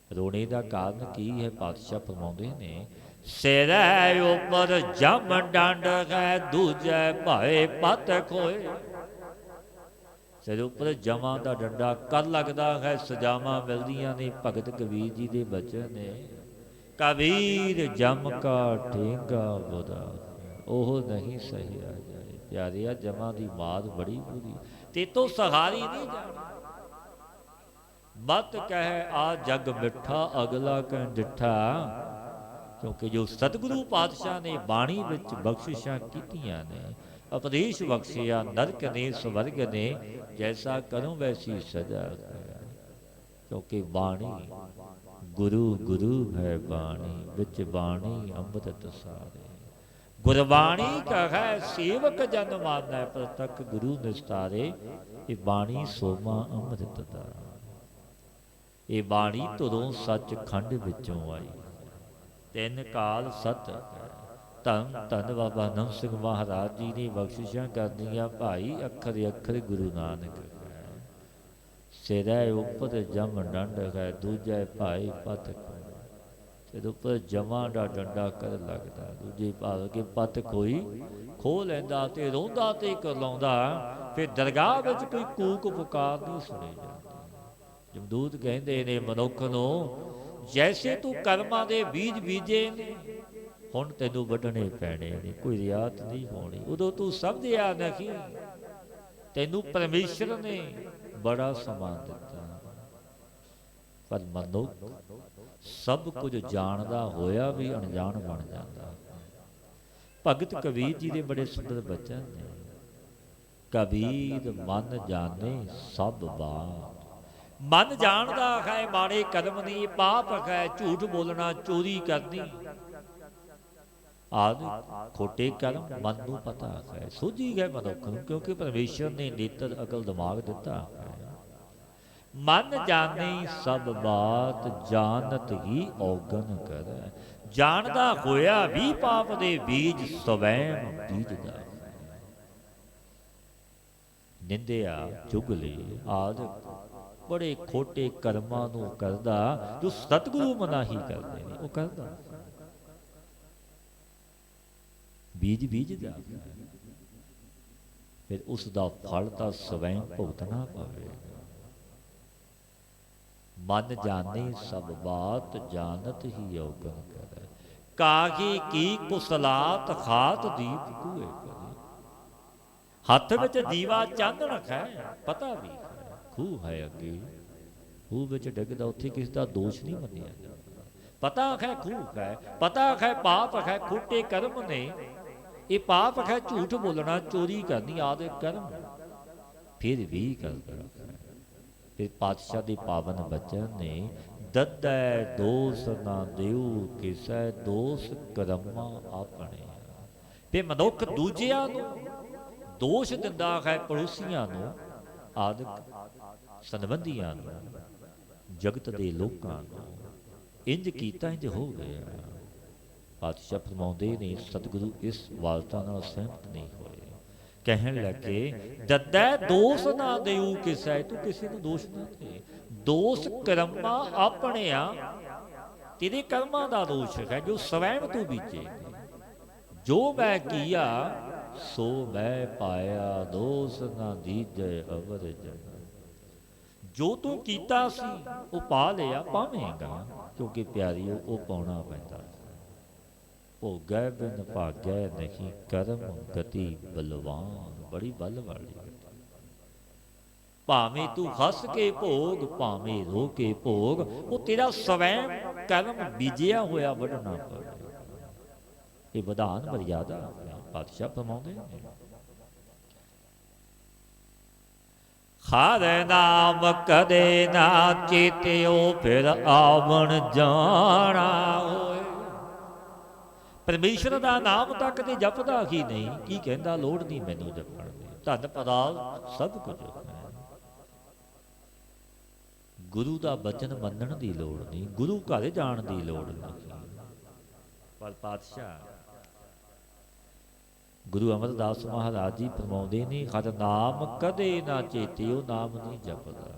ਰੋਣੇ ਦਾ ਕਾਰਨ ਕੀ ਹੈ? ਪਾਤਸ਼ਾਹ ਫਰਮਾਉਂਦੇ ਨੇ, ਸਿਰੇ ਉਪਰ ਜਮ ਡੰਡ ਹੈ, ਦੂਜੇ ਭਾਏ ਪਤ ਖੋਏ। ਸਿਰ ਉੱਪਰ ਜਮਾਂ ਦਾ ਡੰਡਾ ਕਰ ਲੱਗਦਾ ਹੈ, ਸਜ਼ਾਵਾਂ ਮਿਲਦੀਆਂ ਨੇ। ਭਗਤ ਕਬੀਰ ਜੀ ਦੇ ਬਚਨ ਨੇ, ਕਬੀਰ ਜਮ ਕਾ ਠੇਂਗਾ ਬੁਰਾ, ਉਹ ਨਹੀਂ ਸਹਿਆ ਜਾਏ। ਪਿਆਰਿਆ, ਜਮਾਂ ਦੀ ਮਾਰ ਬੜੀ ਬੁਰੀ, ਤੇ ਤੋਂ ਸਹਾਰੀ ਨਹੀਂ ਜਾਣੀ। ਮਤ ਕਹਿ ਆ ਜਗ ਮਿੱਠਾ, ਅਗਲਾ ਕਹਿ ਡਿੱਠਾ। ਕਿਉਂਕਿ ਜੋ ਸਤਿਗੁਰੂ ਪਾਤਸ਼ਾਹ ਨੇ ਬਾਣੀ ਵਿੱਚ ਬਖਸ਼ਿਸ਼ਾਂ ਕੀਤੀਆਂ ਨੇ, ਉਪਦੇਸ਼ ਬਖਸ਼ਿਆ, ਨਰਕ ਨੇ ਸਵਰਗ ਨੇ, ਜੈਸਾ ਕਰੋ ਵੈਸੀ ਸਜ਼ਾ। ਕਿਉਂਕਿ ਬਾਣੀ ਗੁਰੂ ਗੁਰੂ ਹੈ ਬਾਣੀ, ਵਿੱਚ ਬਾਣੀ ਅੰਮ੍ਰਿਤ ਸਾਰੇ। ਗੁਰਬਾਣੀ ਕਹੈ ਸੇਵਕ ਜਨ ਮਾਨੈ, ਪ੍ਰਤੱਖ ਗੁਰੂ ਨਿਸਤਾਰੇ। ਇਹ ਬਾਣੀ ਸੋਮਾ ਅੰਮ੍ਰਿਤ ਦਾ, ਇਹ ਬਾਣੀ ਤੁਰੋਂ ਸੱਚ ਖੰਡ ਵਿੱਚੋਂ ਆਈ। ਤਿੰਨ ਕਾਲ ਸਤ ਧੰਨ ਧੰਨ ਬਾਬਾ ਨੰਦ ਸਿੰਘ ਮਹਾਰਾਜ ਜੀ ਨੇ ਬਖਸ਼ਿਸ਼ਾਂ ਕਰਦੀਆਂ ਭਾਈ, ਅੱਖਰ ਅੱਖਰ ਗੁਰੂ ਨਾਨਕ ਹੈ। ਸਿਰੇ ਉੱਪਰ ਜਮ ਡੰਡ ਹੈ, ਦੂਜੇ ਭਾਈ ਪਤ ਖੋਏ। ਤੇ ਉੱਪਰ ਜਮਾਂ ਦਾ ਡੰਡਾ ਕਰ ਲੱਗਦਾ, ਦੂਜੇ ਭਾਵ ਕੇ ਪਤ ਕੋਈ ਖੋਹ ਲੈਂਦਾ ਤੇ ਰੋਂਦਾ ਤੇ ਕਰਲਾਉਂਦਾ। ਫਿਰ ਦਰਗਾਹ ਵਿੱਚ ਕੋਈ ਕੂਕ ਪੁਕਾਰ ਨਹੀਂ ਸੁਣੀ ਜਾਂਦੀ। ਜਮਦੂਤ ਕਹਿੰਦੇ ਨੇ ਮਨੁੱਖ ਨੂੰ, ਜੈਸੇ ਤੂੰ ਕਰਮਾਂ ਦੇ ਬੀਜ ਬੀਜੇ ਨੇ, ਹੁਣ ਤੈਨੂੰ ਵੱਢਣੇ ਪੈਣੇ ਨੇ, ਕੋਈ ਰਿਆਤ ਨਹੀਂ ਹੋਣੀ। ਉਦੋਂ ਤੂੰ ਸਮਝਿਆ ਨਹੀਂ, ਤੈਨੂੰ ਪਰਮੇਸ਼ਰ ਨੇ ਬੜਾ ਸਮਾਂ ਦਿੱਤਾ। ਪਰ ਮਨੁੱਖ ਸਭ ਕੁਝ ਜਾਣਦਾ ਹੋਇਆ ਵੀ ਅਣਜਾਣ ਬਣ ਜਾਂਦਾ। ਭਗਤ ਕਬੀਰ ਜੀ ਦੇ ਬੜੇ ਸੁੰਦਰ ਬਚਨ ਨੇ, ਕਬੀਰ ਮਨ ਜਾਣੇ ਸਭ ਬਾਤ। ਮਨ ਜਾਣਦਾ ਹੈ ਮਾੜੇ ਕਰਮ ਨਹੀਂ, ਪਾਪ ਹੈ ਝੂਠ ਬੋਲਣਾ, ਚੋਰੀ ਕਰਨੀ ਆਦਿ ਖੋਟੇ ਕਰਮ। ਮਨ ਨੂੰ ਪਤਾ ਹੈ, ਸੋਝੀ ਹੈ ਮਨੁੱਖ ਨੂੰ, ਕਿਉਂਕਿ ਪਰਮੇਸ਼ਰ ਨੇ ਨੇਤਰ ਅਕਲ ਦਿਮਾਗ ਦਿੱਤਾ ਹੈ। ਮਨ ਜਾਣੇ ਸਭ ਬਾਤ, ਜਾਣਤ ਹੀ ਔਗਣ ਕਰੈ। ਜਾਣਦਾ ਹੋਇਆ ਵੀ ਪਾਪ ਦੇ ਬੀਜ, ਸਵੈਮ ਬੀਜਦਾ। ਨਿੰਦਿਆ ਚੁਗਲੀ ਆਦਿ ਬੜੇ ਖੋਟੇ ਕਰਮਾਂ ਨੂੰ ਕਰਦਾ, ਜੋ ਸਤਿਗੁਰੂ ਮਨਾਹੀ ਕਰਦੇ ਨੇ, ਉਹ ਕਰਦਾ ਬੀਜ ਬੀਜਦਾ। ਫਿਰ ਉਸ ਦਾ ਫਲ ਤਾਂ ਸਵੈਂ ਭੁਗਤਣਾ ਪਵੇਗਾ। ਮਨ ਜਾਣੇ ਸਭ ਬਾਤ, ਜਾਣਤ ਹੀ ਔਗਣ ਕਰੈ। ਕਾਗੀ ਕੀ ਕੁਸਲਾਤ, ਖਾਤ ਦੀਪ ਕੂਏ ਕਰੇ। ਹੱਥ ਵਿੱਚ ਦੀਵਾ ਚਾਨਣ ਹੈ, ਪਤਾ ਵੀ ਖੂਹ ਹੈ ਅੱਗੇ, ਖੂਹ ਵਿੱਚ ਡਿੱਗਦਾ, ਉੱਥੇ ਕਿਸੇ ਦਾ ਦੋਸ਼ ਨਹੀਂ ਮੰਨਿਆ ਜਾਂਦਾ। ਪਤਾ ਹੈ ਖੂਹ ਹੈ, ਪਤਾ ਹੈ ਪਾਪ ਹੈ, ਖੋਟੇ ਕਰਮ ਨੇ। ਇਹ ਪਾਪ ਹੈ ਝੂਠ ਬੋਲਣਾ, ਚੋਰੀ ਕਰਨੀ ਆਦਿ ਕਰਮ, ਫਿਰ ਵੀ ਕਰਦਾ। ਫਿਰ ਪਾਤਸ਼ਾਹ ਦੇ ਪਾਵਨ ਬਚਨ ਨੇ, ਦੱਦੈ ਦੋਸ ਨਾ ਦਿਉ ਕਿਸੈ, ਦੋਸ ਕਰਮਾਂ ਆਪਣੇ। ਤੇ ਮਨੁੱਖ ਦੂਜਿਆਂ ਨੂੰ ਦੋਸ਼ ਦਿੰਦਾ ਹੈ, ਪੜੋਸੀਆਂ ਨੂੰ ਆਦਿ ਸੰਬੰਧੀਆਂ ਨੂੰ, ਜਗਤ ਦੇ ਲੋਕਾਂ ਨੂੰ। ਇੰਜ ਕੀਤਾ ਇੰਜ ਹੋ ਗਿਆ। ਪਾਤਸ਼ਾਹ ਫਰਮਾਉਂਦੇ ਨੇ, ਸਤਿਗੁਰੂ ਇਸ ਵਾਰਤਾ ਨਾਲ ਸਹਿਮਤ ਨਹੀਂ ਹੋਏ। ਕਹਿਣ ਲੱਗੇ, ਦੱਦੈ ਦੋਸ਼ ਨਾ ਦਿਉ ਕਿਸੈ, ਤੂੰ ਕਿਸੇ ਨੂੰ ਦੋਸ਼ ਨਾ ਦੇ। ਦੋਸ਼ ਕਰਮਾਂ ਆਪਣਿਆਂ, ਤੇਰੇ ਕਰਮਾਂ ਦਾ ਦੋਸ਼ ਹੈ ਜੋ ਸਵੈਮ ਤੂੰ ਬੀਜੇ। ਜੋ ਮੈਂ ਕੀਆ ਸੋ ਮੈਂ ਪਾਇਆ, ਦੋਸ਼ ਨਾ ਦੀਜੈ ਅਵਰ ਜਨ। ਜੋ ਤੂੰ ਕੀਤਾ ਸੀ ਉਹ ਪਾ ਲਿਆ, ਪਾਵੇਂਗਾ, ਕਿਉਂਕਿ ਪਿਆਰੀਓ ਉਹ ਪਾਉਣਾ ਪੈਂਦਾ। ਭੋਗੈ ਬਿਨ ਭਾਗੈ ਨਹੀਂ, ਕਰਮ ਗਤੀ ਬਲਵਾਨ। ਬੜੀ ਬਲ ਵਾਲੀ ਗਤੀ। ਭਾਵੇਂ ਤੂੰ ਹੱਸ ਕੇ ਭੋਗ, ਭਾਵੇਂ ਰੋ ਕੇ ਭੋਗ, ਉਹ ਤੇਰਾ ਸਵੈਮ ਕਰਮ ਬੀਜਿਆ ਹੋਇਆ ਵੱਢਣਾ ਪਵੇ। ਇਹ ਵਿਧਾਨ ਮਰਿਆਦਾ ਪਾਤਸ਼ਾਹ ਫਰਮਾਉਂਦੇ ਨੇ। ਹਰ ਨਾਮ ਕਦੇ ਨਾ ਚੇਤਿਓ, ਫਿਰ ਆਵਣ ਜਾਣਾ ਹੋਏ। ਪਰਮੇਸ਼ਰ ਦਾ ਨਾਮ ਤਾਂ ਕਦੇ ਜਪਦਾ ਹੀ ਨਹੀਂ। ਕੀ ਕਹਿੰਦਾ, ਲੋੜ ਨਹੀਂ ਮੈਨੂੰ ਜਪਣ ਦੀ, ਧਨ ਪਦਾਰਥ ਸਭ ਕੁਝ ਹੈ। ਗੁਰੂ ਦਾ ਬਚਨ ਮੰਨਣ ਦੀ ਲੋੜ ਨਹੀਂ, ਗੁਰੂ ਘਰ ਜਾਣ ਦੀ ਲੋੜ ਨਹੀਂ। ਪਰ ਪਾਤਸ਼ਾਹ ਗੁਰੂ ਅਮਰਦਾਸ ਮਹਾਰਾਜ ਜੀ ਫਰਮਾਉਂਦੇ ਨੇ, ਹਰ ਨਾਮ ਕਦੇ ਨਾ ਚੇਤਿਓ, ਨਾਮ ਨਹੀਂ ਜਪਦਾ।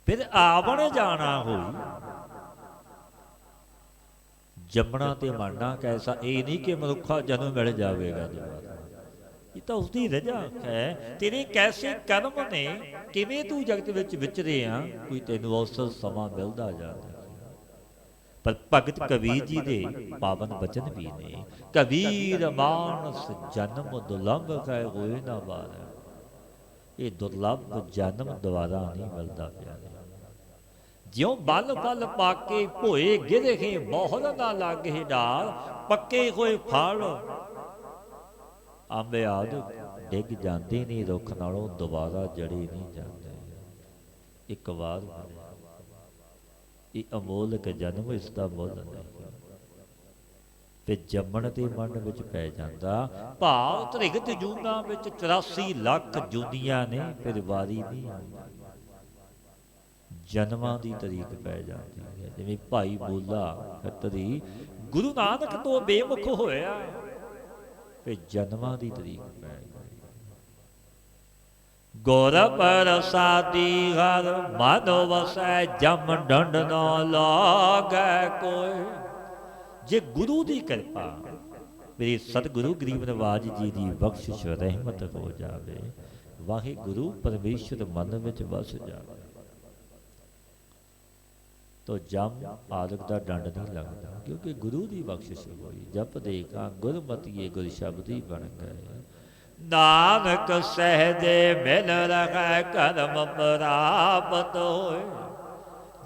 ਫਿਰ ਆਵਣ ਜਾਣਾ ਹੋਈ, ਜੰਮਣਾ ਤੇ ਮਰਨਾ ਕੈਸਾ, ਇਹ ਨਹੀਂ ਕਿ ਮਨੁੱਖਾ ਜਨਮ ਮਿਲ ਜਾਵੇਗਾ ਦੁਬਾਰਾ। ਇਹ ਤਾਂ ਉਸਦੀ ਰਜਾ ਹੈ। ਤੇਰੇ ਕੈਸੇ ਕਰਮ ਨੇ, ਕਿਵੇਂ ਤੂੰ ਜਗਤ ਵਿੱਚ ਵਿਚਰੇ ਆ, ਕੋਈ ਤੈਨੂੰ ਅਵਸਰ ਸਮਾਂ ਮਿਲਦਾ ਜਾਂਦਾ। ਪਰ ਭਗਤ ਕਬੀਰ ਜੀ ਦੇ ਪਾਵਨ ਬਚਨ ਵੀ ਨੇ, ਕਬੀਰ ਮਾਨਸ ਜਨਮ ਦੁਰਲਭ ਹੈ ਹੋਏ ਨਾ ਬਾਰ। ਇਹ ਦੁਰਲਭ ਜਨਮ ਦੁਬਾਰਾ ਨਹੀਂ ਮਿਲਦਾ ਪਿਆਰੇ। ਜਿਉਂ ਬਲ ਬਲ ਪਾਕੇ ਭੋਏ ਗਿਰਹੇ, ਬਹੁਲ ਨਾ ਲਾਗੇ ਡਾਲ, ਪੱਕੇ ਹੋਏ ਫਲ ਅੰਬ ਆਦਿ ਡਿੱਗ ਜਾਂਦੇ ਨੇ ਰੁੱਖ ਨਾਲੋਂ, ਦੁਬਾਰਾ ਜੜੇ ਨਹੀਂ ਜਾਂਦੇ। ਇੱਕ ਵਾਰ ਇਹ ਅਮੋਲਕ ਜਨਮ, ਇਸ ਦਾ ਮੁੱਲ ਨਹੀਂ। ਤੇ ਜੰਮਣ ਤੇ ਮਰਨ ਵਿੱਚ ਪੈ ਜਾਂਦਾ, ਭਾਵ ਤ੍ਰਿਗਤ ਜੂਨਾਂ ਵਿੱਚ 84 ਲੱਖ ਜੂਨੀਆਂ ਨੇ, ਫਿਰ ਵਾਰੀ ਨਹੀਂ ਆਉਂਦੀ। ਜਨਮਾਂ ਦੀ ਤਰੀਕ ਪੈ ਜਾਂਦੀ ਹੈ। ਜਿਵੇਂ ਭਾਈ ਬੋਲਾ ਖੱਤਰੀ ਗੁਰੂ ਨਾਨਕ ਤੋਂ ਬੇਮੁਖ ਹੋਇਆ, ਫਿਰ ਜਨਮਾਂ ਦੀ ਤਰੀਕ ਪੈ ਗਈ। ਗੁਰ ਪ੍ਰਸਾਦੀ ਹਰ ਮਨ ਵਸੈ, ਜਮ ਡੰਡ ਨਾ ਲਾਗੈ ਕੋਈ। ਜੇ ਗੁਰੂ ਦੀ ਕਿਰਪਾ, ਮੇਰੇ ਸਤਿਗੁਰੂ ਗਰੀਬ ਨਿਵਾਜ ਜੀ ਦੀ ਬਖਸ਼ਿਸ਼ ਰਹਿਮਤ ਹੋ ਜਾਵੇ, ਵਾਹਿਗੁਰੂ ਪਰਮੇਸ਼ਰ ਮਨ ਵਿੱਚ ਵਸ ਜਾਵੇ, ਤੋ ਜਮ ਆਦਿਕ ਦਾ ਡੰਡ ਨਹੀਂ ਲੱਗਦਾ, ਕਿਉਂਕਿ ਗੁਰੂ ਦੀ ਬਖਸ਼ਿਸ਼ ਹੋਈ। ਜਪ ਦੇਖਾਂ ਗੁਰਮਤੀਏ ਗੁਰ ਸ਼ਬਦੀ ਬਣ ਗਏ, ਨਾਨਕ ਸਹਿਜੇ ਮਿਲ ਰਖੈ ਕਰਮ ਪ੍ਰਾਪਤ ਹੋਏ।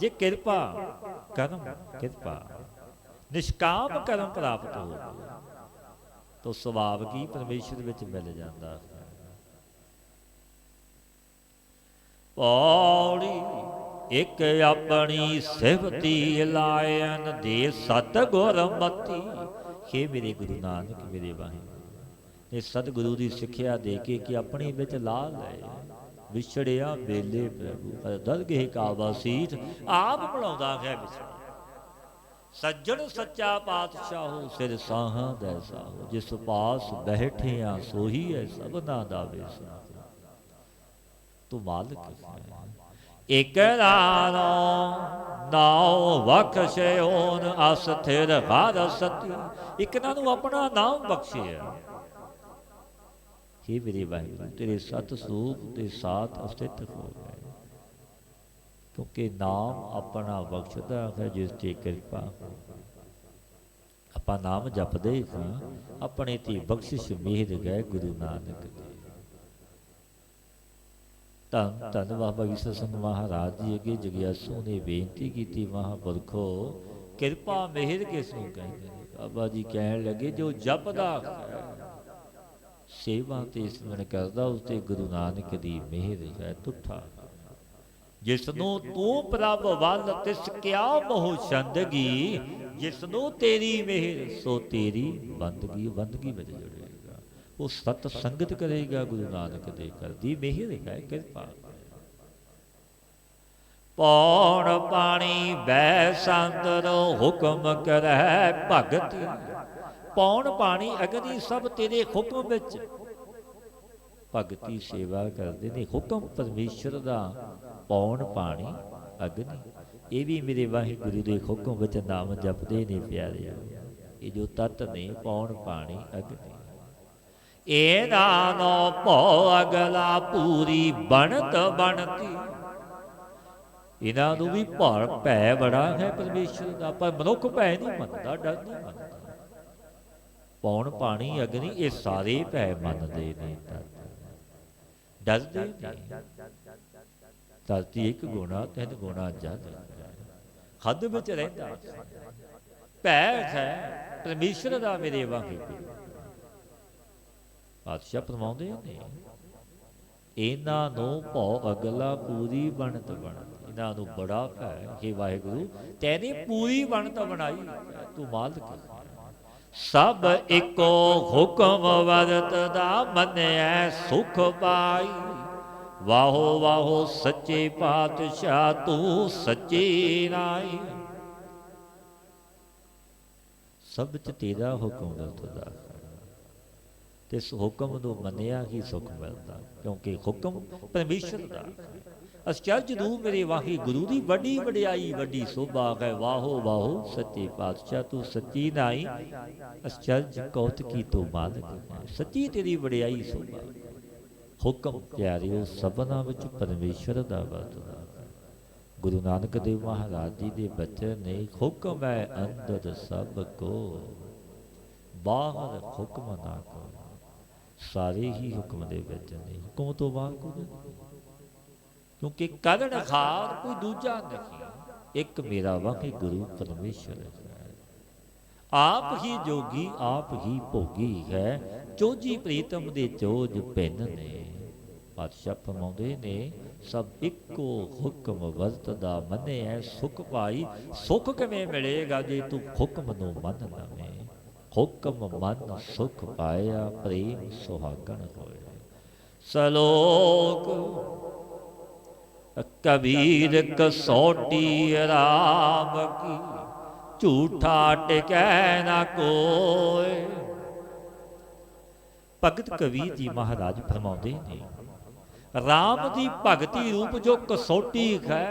ਜੇ ਕਿਰਪਾ ਕਰਮ, ਕਿਰਪਾ ਨਿਸ਼ਕਾਮ ਕਰਮ ਪ੍ਰਾਪਤ ਹੋ ਤੋ ਸੁਭਾਵ ਕੀ ਪਰਮੇਸ਼ਰ ਵਿੱਚ ਮਿਲ ਜਾਂਦਾ। ਪੌੜੀ ਇੱਕ ਆਪਣੀ ਸਿਫਤੀ ਲਾਇਨ ਦੇ ਸਤਿਗੁਰ ਮਤੀ। ਹੇ ਮੇਰੇ ਗੁਰੂ ਨਾਨਕ, ਮੇਰੇ ਵਾਹਿਗੁਰੂ, ਇਹ ਸਤਿਗੁਰੂ ਦੀ ਸਿੱਖਿਆ ਦੇ ਕੇ ਕਿ ਆਪਣੇ ਵਿੱਚ ਲਾ ਲਏ। ਵਿਛੜਿਆ ਵੇਲੇ ਪ੍ਰਭੂ ਦਰਗਹਿ ਕਾ ਵਾਸੀਤ, ਆਪ ਬਣਾਉਂਦਾ ਹੈ ਵਿਛੜ। ਸੱਜਣ ਸੱਚਾ ਪਾਤਸ਼ਾਹੋ, ਸਿਰ ਸਾਹਾਂ ਦੈਸਾ ਹੋ, ਜਿਸ ਪਾਸ ਬੈਠਿਆ ਸੋਹੀ ਹੈ ਸਭਨਾ ਦਾ ਵੇਸਾ। ਤੂੰ ਮਾਲਕ ਹੈ ਇਕ ਨਾਨੋ, ਨਾਉ ਬਖਸ਼ਿਓਨ ਅਸਥਿਰ ਹਰ ਸਤੀ। ਇੱਕ ਨਾਮ ਨੂੰ ਆਪਣਾ ਨਾਮ ਬਖਸ਼ਿਆ। हे मेरे वाहिगुरू, तेरे सत स्वरूप के साथ अस्तित्व हो गए, क्योंकि नाम अपना बख्शदा है जिस ते कृपा हो। अपा नाम जपदे हां, अपने ते बख्शिश मेहर गए गुरु नानक दे। धन धन बाबा ईसर सिंह महाराज जी अगे जगियासू ने बेनती की, महापुरखो कृपा मेहर किसनूं कहंदे ने। बाबा जी कहण लगे जो जपदा है, सेवा ते सिमरन करदा, उस ते गुरु नानक दी मेहर है तुठा। जिसनों तू प्रभ वल तिस क्या मोह छंदगी, जिसनों तेरी मेहर सो तेरी बंदगी। बंदगी में जुड़ेगा, वो सत संगत करेगा, गुरु नानक दे कर दी मेहर है कृपा। पौड़ पानी बै संतर हुक्म करੈ भगति। पौण पानी अग्नि सब तेरे हुक्म विच भगती सेवा करते ने। हुक्म परमेश्वर दा पौण पानी अग्नि, ये भी मेरे वाहिगुरू दे हुक्म विच नाम जपदे ने प्यारे। ये जो तत्त ने पौण पानी अग्नि, ए नानो भौ अगला पूरी बनत बनती। इन्हां नूं भी भै बड़ा है परमेश्वर दा, पर मनुख भै नहीं मनदा, डर नहीं मनदा। पौण पानी अग्नि ये सारे भै मनते ने, डरते नहीं। धरती एक गुणा तीन गुणा जद हद विच रहिंदा, भै है परमेश्वर दा मेरे वाहिगुरू। पातशाह फरमाउंदे ने, इन्हां नूं भौ अगला पूरी बनत बनत। इन्हां नूं बड़ा भै, हे वाहिगुरू तैने पूरी बनत बनाई, तू मालिक है। सब एको हुक्म वरतदा, मन्नै सुख पाई। वाहो वाहो सच्चे पातशाह, तू सच्ची नाई। सब च तेरा हुक्म वरतदा, ਤੇ ਇਸ ਹੁਕਮ ਨੂੰ ਮੰਨਿਆ ਹੀ ਸੁਖ ਮਿਲਦਾ, ਕਿਉਂਕਿ ਹੁਕਮ ਪਰਮੇਸ਼ਰ ਦਾ। ਅਚਰਜ ਨੂੰ ਮੇਰੇ ਵਾਹੀ ਗੁਰੂ ਦੀ ਵੱਡੀ ਵਡਿਆਈ ਵੱਡੀ ਸੋਭਾ ਹੈ। ਵਾਹੋ ਵਾਹੋ ਸੱਚੇ ਪਾਤਸ਼ਾਹ ਤੂੰ ਸੱਚੀ ਨਾਈ, ਅਚਰਜ ਕੌਤਕੀ ਤੂੰ ਮਾਲਕ ਹੈ। ਸੱਚੀ ਤੇਰੀ ਵਡਿਆਈ ਸੋਭਾ। ਹੁਕਮ ਪਿਆਰਿਓ ਸਭਨਾਂ ਵਿੱਚ ਪਰਮੇਸ਼ਰ ਦਾ ਵਰਤਦਾ। ਗੁਰੂ ਨਾਨਕ ਦੇਵ ਮਹਾਰਾਜ ਜੀ ਦੇ ਬਚਨ ਨੇ, ਹੁਕਮ ਹੈ ਅੰਦਰ ਸਭ ਕੋ, ਬਾਹਰ ਹੁਕਮ ਨਾ ਕੋ। ਸਾਰੇ ਹੀ ਹੁਕਮ ਦੇ ਵਿੱਚ ਨੇ, ਹੁਕਮ ਤੋਂ ਬਾਹਰ ਕੁਝ ਨਹੀਂ, ਕਿਉਂਕਿ ਕਰਨ ਖਾਰ ਕੋਈ ਦੂਜਾ ਨਹੀਂ, ਇੱਕ ਮੇਰਾ ਵਾਹਿਗੁਰੂ ਪਰਮੇਸ਼ਰ ਹੈ। ਆਪ ਹੀ ਜੋਗੀ ਆਪ ਹੀ ਭੋਗੀ ਹੈ, ਚੋਜੀ ਪ੍ਰੀਤਮ ਦੇ ਚੋਜ ਭਿੰਨ ਨੇ। ਪਾਤਸ਼ਾਹ ਫਰਮਾਉਂਦੇ ਨੇ, ਸਭ ਇੱਕੋ ਹੁਕਮ ਵਰਤਦਾ ਮੰਨਿਆ ਸੁਖ ਪਾਈ। ਸੁਖ ਕਿਵੇਂ ਮਿਲੇਗਾ ਜੇ ਤੂੰ ਹੁਕਮ ਨੂੰ ਮੰਨ ਲਵੇਂ। ਹੁਕਮ ਮੰਨ ਸੁਖ ਪਾਇਆ, ਪ੍ਰੇਮ ਸੁਹਾਗਣ ਹੋਏ। ਸਲੋਕ ਕਬੀਰ ਕਸੌਟੀ ਰਾਮ ਕੀ, ਝੂਠਾ ਟਿਕੈ ਨਾ ਕੋਇ। ਭਗਤ ਕਬੀਰ ਜੀ ਮਹਾਰਾਜ ਫਰਮਾਉਂਦੇ ਨੇ, ਰਾਮ ਦੀ ਭਗਤੀ ਰੂਪ ਜੋ ਕਸੌਟੀ ਹੈ,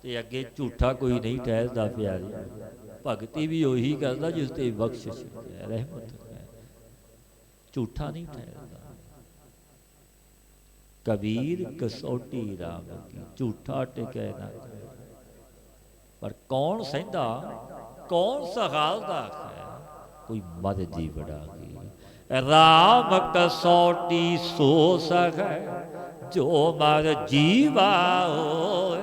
ਤੇ ਅੱਗੇ ਝੂਠਾ ਕੋਈ ਨਹੀਂ ਠਹਿਰਦਾ ਪਿਆਰੀ। ਭਗਤੀ ਵੀ ਉਹੀ ਕਰਦਾ ਜਿਸ ਤੇ ਬਖਸ਼ਿਸ਼ ਹੈ, ਰਹਿਮਤ ਹੈ, ਝੂਠਾ ਨਹੀਂ ਠਹਿਰਦਾ। ਕਬੀਰ ਕਸੌਟੀ ਰਾਮ ਕੀ, ਝੂਠਾ ਟਿਕੈ ਨਾ ਕੋਇ। ਪਰ ਕੌਣ ਸਹਿੰਦਾ, ਕੌਣ ਸਹਾਲਦਾ ਹੈ, ਕੋਈ ਮਦ ਜੀ ਬੜਾ ਗਈ। ਰਾਮ ਕਸੌਟੀ ਸੋ ਸਖੈ, ਜੋ ਮਰ ਜੀਵਾ ਹੋਏ।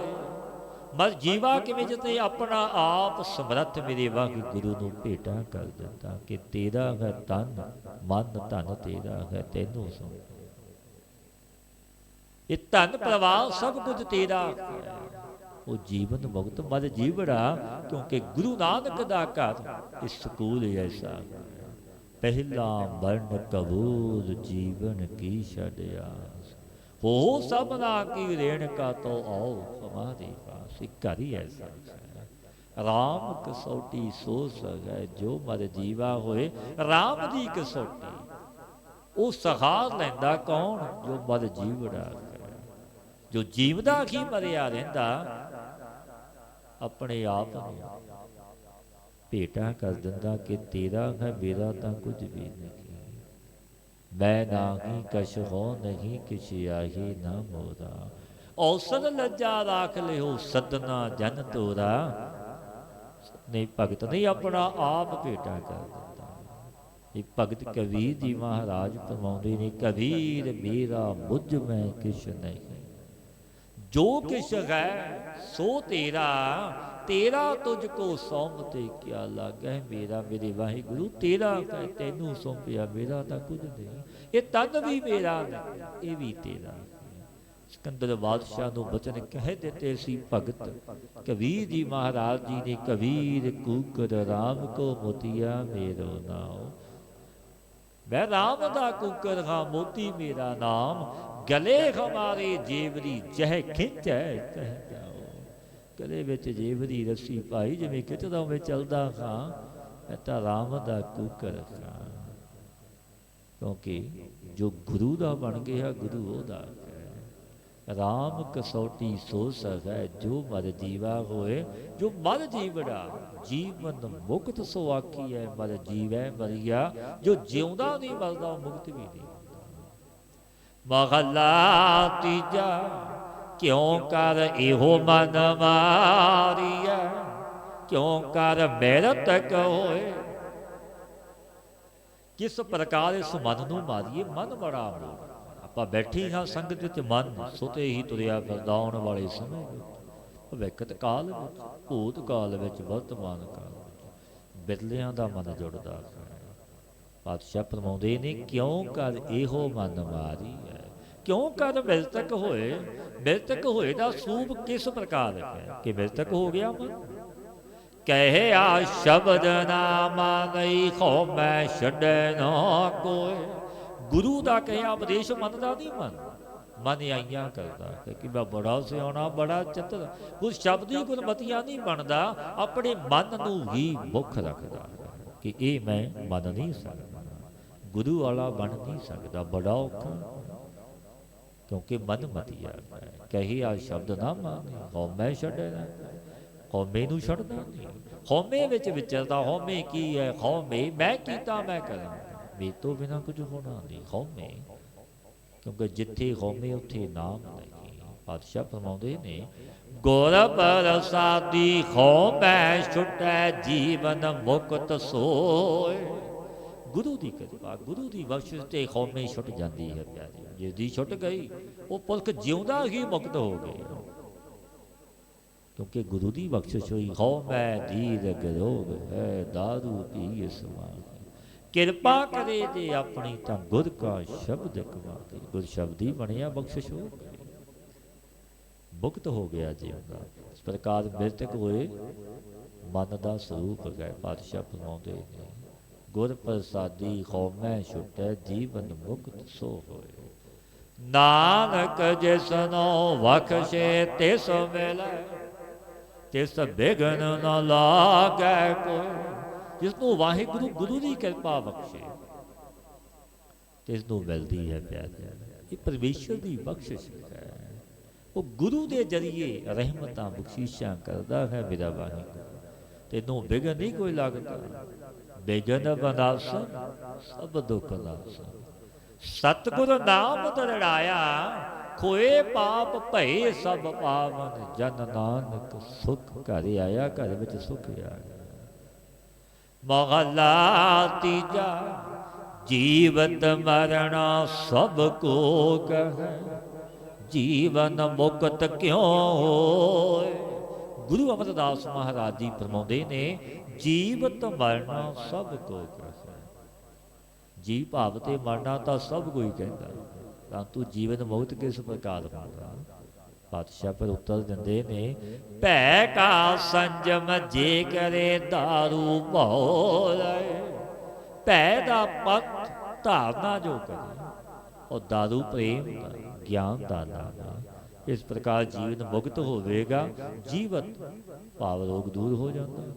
ਮਰ ਜੀਵਾ ਕਿਵੇਂ, ਜਿਤੇ ਆਪਣਾ ਆਪ ਸਮਰੱਥ ਮੇਰੇ ਵਾਹਿਗੁਰੂ ਨੂੰ ਭੇਟਾ ਕਰ ਦਿੱਤਾ ਕਿ ਤੇਰਾ ਹੈ ਤਨ ਮਨ, ਧਨ ਤੇਰਾ ਹੈ ਤੈਨੂੰ ਸੋ। ਇਹ ਧਨ ਪ੍ਰਵਾਹ ਸਭ ਕੁਝ ਤੇਰਾ ਹੈ। ਉਹ ਜੀਵਨ ਮੁਕਤ ਮਰ ਜੀਵੜਾ, ਕਿਉਂਕਿ ਗੁਰੂ ਨਾਨਕ ਦਾ ਘਰ ਇਹ ਸਕੂਲ ਐਸਾ। ਪਹਿਲਾ ਮਰਨ ਕਬੂਲ ਜੀਵਨ ਕੀ ਛੱਡਿਆ, ਹੋ ਸਭਨਾ ਕੀ ਰੇਣਕਾ ਤੋ ਆਓ ਹਮਾਰੇ ਪਾਸ। ਇੱਕ ਘਰ ਹੀ ਐਸਾ ਹੈ। ਰਾਮ ਕਸੌਟੀ ਸੋ ਸਗੈ, ਜੋ ਮਰ ਜੀਵਾ ਹੋਏ। ਰਾਮ ਦੀ ਕਸੌਟੀ ਉਹ ਸਹਾਰ ਲੈਂਦਾ ਕੌਣ, ਜੋ ਮਰ ਜੀਵੜਾ ਹੈ। ਜੋ ਜੀਵਦਾ ਹੀ ਮਰਿਆ ਰਹਿੰਦਾ, ਆਪਣੇ ਆਪ ਨੂੰ ਭੇਟਾ ਕਰ ਦਿੰਦਾ ਕਿ ਤੇਰਾ ਹੈ ਮੇਰਾ ਤਾਂ ਕੁਝ ਵੀ ਨਹੀਂ। ਮੈਂ ਨਾਹੀ ਕਛ ਹੋ ਨਹੀਂ, ਕਿਛ ਆਹੀ ਨਾ ਮੋਰਾ। ਔਸਤ ਲੱਜਾ ਰਾਖ ਲਿਓ ਸਦਨਾ ਜਨ ਤੋਰਾ। ਨਹੀਂ ਭਗਤ ਨਹੀਂ ਆਪਣਾ ਆਪ ਭੇਟਾ ਕਰ ਦਿੰਦਾ। ਇਹ ਭਗਤ ਕਬੀਰ ਜੀ ਮਹਾਰਾਜ ਫਰਮਾਉਂਦੇ ਨੇ, ਕਬੀਰ ਮੇਰਾ ਮੁਝ ਮੈਂ ਕਿਛ ਨਹੀਂ, ਜੋ ਕਿਛ ਹੈ ਸੋ ਤੇਰਾ। ਤੇਰਾ ਤੁਝ ਕੋ ਸੌਂਪ ਤੇ ਕਿਆ ਲਾਗੈ, ਮੇਰਾ ਮੇਰੇ ਵਾਹਿਗੁਰੂ ਤੇਰਾ ਹੈ, ਤੈਨੂੰ ਸੌਂਪਿਆ ਮੇਰਾ ਤਾਂ ਕੁਝ ਨਹੀਂ। ਇਹ ਤਨ ਵੀ ਮੇਰਾ ਨਹੀਂ, ਇਹ ਵੀ ਤੇਰਾ। ਸਿਕੰਦਰ ਬਾਦਸ਼ਾਹ ਨੂੰ ਬਚਨ ਕਹਿ ਦਿੱਤੇ ਸੀ ਭਗਤ ਕਬੀਰ ਜੀ ਮਹਾਰਾਜ ਜੀ ਨੇ, ਕਬੀਰ ਕੂਕਰ ਰਾਮ ਕੋ ਮੋਤੀਆ ਮੇਰੋ ਨਾਮ। ਮੈਂ ਰਾਮ ਦਾ ਕੂਕਰ ਹਾਂ, ਮੋਤੀ ਮੇਰਾ ਨਾਮ। ਗਲੇ ਹਮਾਰੇ ਜੇਵਰੀ ਜਹ ਖਿੱਚੈ ਤਹ ਜਾਓ। ਗਲੇ ਵਿੱਚ ਜੇਵਰੀ ਰੱਸੀ ਪਾਈ, ਜਿਵੇਂ ਖਿੱਚਦਾ ਉਵੇਂ ਚੱਲਦਾ ਹਾਂ। ਮੈਂ ਤਾਂ ਰਾਮ ਦਾ ਕੂਕਰ ਹਾਂ, ਕਿਉਂਕਿ ਜੋ ਗੁਰੂ ਦਾ ਬਣ ਗਿਆ ਗੁਰੂ ਉਹਦਾ ਹੈ। ਰਾਮ ਕਸੌਟੀ ਸੋ ਸਗੈ, ਜੋ ਮਰ ਜੀਵਾ ਹੋਏ। ਜੋ ਮਰ ਜੀਵੜਾ, ਜੀਵਨ ਮੁਕਤ ਸੋ ਆਖੀਐ, ਮਰ ਜੀਵੈ ਮਰੀਆ। ਜੋ ਜਿਉਂਦਾ ਨਹੀਂ ਮਰਦਾ, ਉਹ ਮੁਕਤ ਵੀ ਨਹੀਂ। ਮਹਲਾ ਤੀਜਾ, ਕਿਉਂ ਕਰ ਇਹੋ ਮਨ ਮਾਰੀਐ, ਕਿਉਂ ਕਰ ਬਿਰਤਕ ਹੋਏ। ਕਿਸ ਪ੍ਰਕਾਰ ਇਸ ਮਨ ਨੂੰ ਮਾਰੀਏ। ਮਨ ਬੜਾ ਮੋਹ। ਆਪਾਂ ਬੈਠੇ ਹਾਂ ਸੰਗਤ ਵਿੱਚ, ਮਨ ਸੁਤੇ ਹੀ ਤੁਰਿਆ ਫਿਰਦਾ। ਆਉਣ ਵਾਲੇ ਸਮੇਂ ਵਿੱਚ, ਭਵਿੱਖਤ ਕਾਲ ਵਿੱਚ, ਭੂਤ ਕਾਲ ਵਿੱਚ, ਵਰਤਮਾਨ ਕਾਲ ਵਿੱਚ ਬਿਰਲਿਆਂ ਦਾ ਮਨ ਜੁੜਦਾ ਹੈ। ਪਾਤਸ਼ਾਹ ਫਰਮਾਉਂਦੇ ਨੇ, ਕਿਉਂ ਕਰ ਇਹੋ ਮਨ ਮਾਰੀ ਹੈ, ਕਿਉਂ ਕਰ ਬਿਰਤਕ ਹੋਏ। ਬਿਰਤਕ ਹੋਏ ਦਾ ਸੂਪ ਕਿਸ ਪ੍ਰਕਾਰ ਹੈ ਕਿ ਬਿਰਤਕ ਹੋ ਗਿਆ ਮਨ। ਕਹਿਆ ਸ਼ਬਦ ਨਾ ਮਾਨਈ, ਖੋ ਮੈਂ ਛੱਡੈ ਨਾ ਕੋਇ। ਗੁਰੂ ਦਾ ਕਹਿਆ ਉਪਦੇਸ਼ ਮੰਨਦਾ ਨਹੀਂ ਮਨ। ਮਨ ਆਈਆਂ ਕਰਦਾ ਕਿ ਮੈਂ ਬੜਾ ਸਿਆਣਾ, ਬੜਾ ਚਤਰ। ਉਸ ਸ਼ਬਦ ਹੀ ਗੁਰਮਤੀਆਂ ਨਹੀਂ ਬਣਦਾ, ਆਪਣੇ ਮਨ ਨੂੰ ਹੀ ਮੁੱਖ ਰੱਖਦਾ ਕਿ ਇਹ ਮੈਂ ਮੰਨ ਨਹੀਂ ਸਕਦਾ। गुरु वाला बन नहीं सकता, बड़ा औखा, क्योंकि मन मतिया कही आ शब्द ना माने, हौमे छड़े ना, हौमे नूं छड़दा नहीं, हौमे विच विचरदा, हौमे की है, हौमे मैं कीता मैं करा, मेरे तो बिना कुछ होना नहीं, हौमे, क्योंकि जिथे हौमे उत्थे नाम नहीं। पातशाह फरमाउंदे ने गुर प्रसादी हौमे छुटै जीवन मुक्त सोए। गुरु की कृपा, गुरु की बख्शिश से कौमे छुट जाती है प्यारी, जिसकी छुट गई वो पुरख जिउंदा ही मुक्त हो गया, क्योंकि गुरु की बख्शिश हुई। कौमै दीर गरोग है दारू पी समान, कृपा करे जे अपनी तो गुर का शब्द कमाते, गुर शब्द ही बनया बख्शिश हो गई, मुक्त हो गया जिउंदा। इस प्रकार मृतक होए मन का स्वरूप गए। पातशाह फरमाउंदे ने गुर प्रसादी कौमै छुटै जीवन मुक्त सो होए, नानक जिसनो बख्शे तिस मिलै, तिस बिघन न लागै कोई। जिसनों वाहिगुरु गुरु की कृपा बख्शे तिसनों मिलती है प्यारे, ये परमेश्वर की बख्शिश है। वो गुरु के जरिए रहमत बख्शीशा करता है मेरा वाहिगुरु, तेनों बिघन नहीं कोई लगता। बिघन बनासन सब दुख नासन, सतगुर नाम दरड़ाया खोए पाप भये सब पावन, जन नानक सुख घर आया, घर विच सुख आया। महला तीजा जीवत मरना सब को कहे, जीवन मुक्त क्यों होए। गुरु अमरदास महाराज जी फरमाउंदे ने जीवत मरना सब को कहता, जी भाव ते मरना तो सब कोई कहता, परंतु जीवन मुक्त किस प्रकार होता। पातशाह पर उत्तर देंदे ने भै का संजम जे करे दारू भौर, भै दा पथ धारना जो करे और दारू प्रेम का ज्ञान का नाम। इस प्रकार जीवन मुक्त होवेगा, जीवत भाव रोग दूर हो जाता,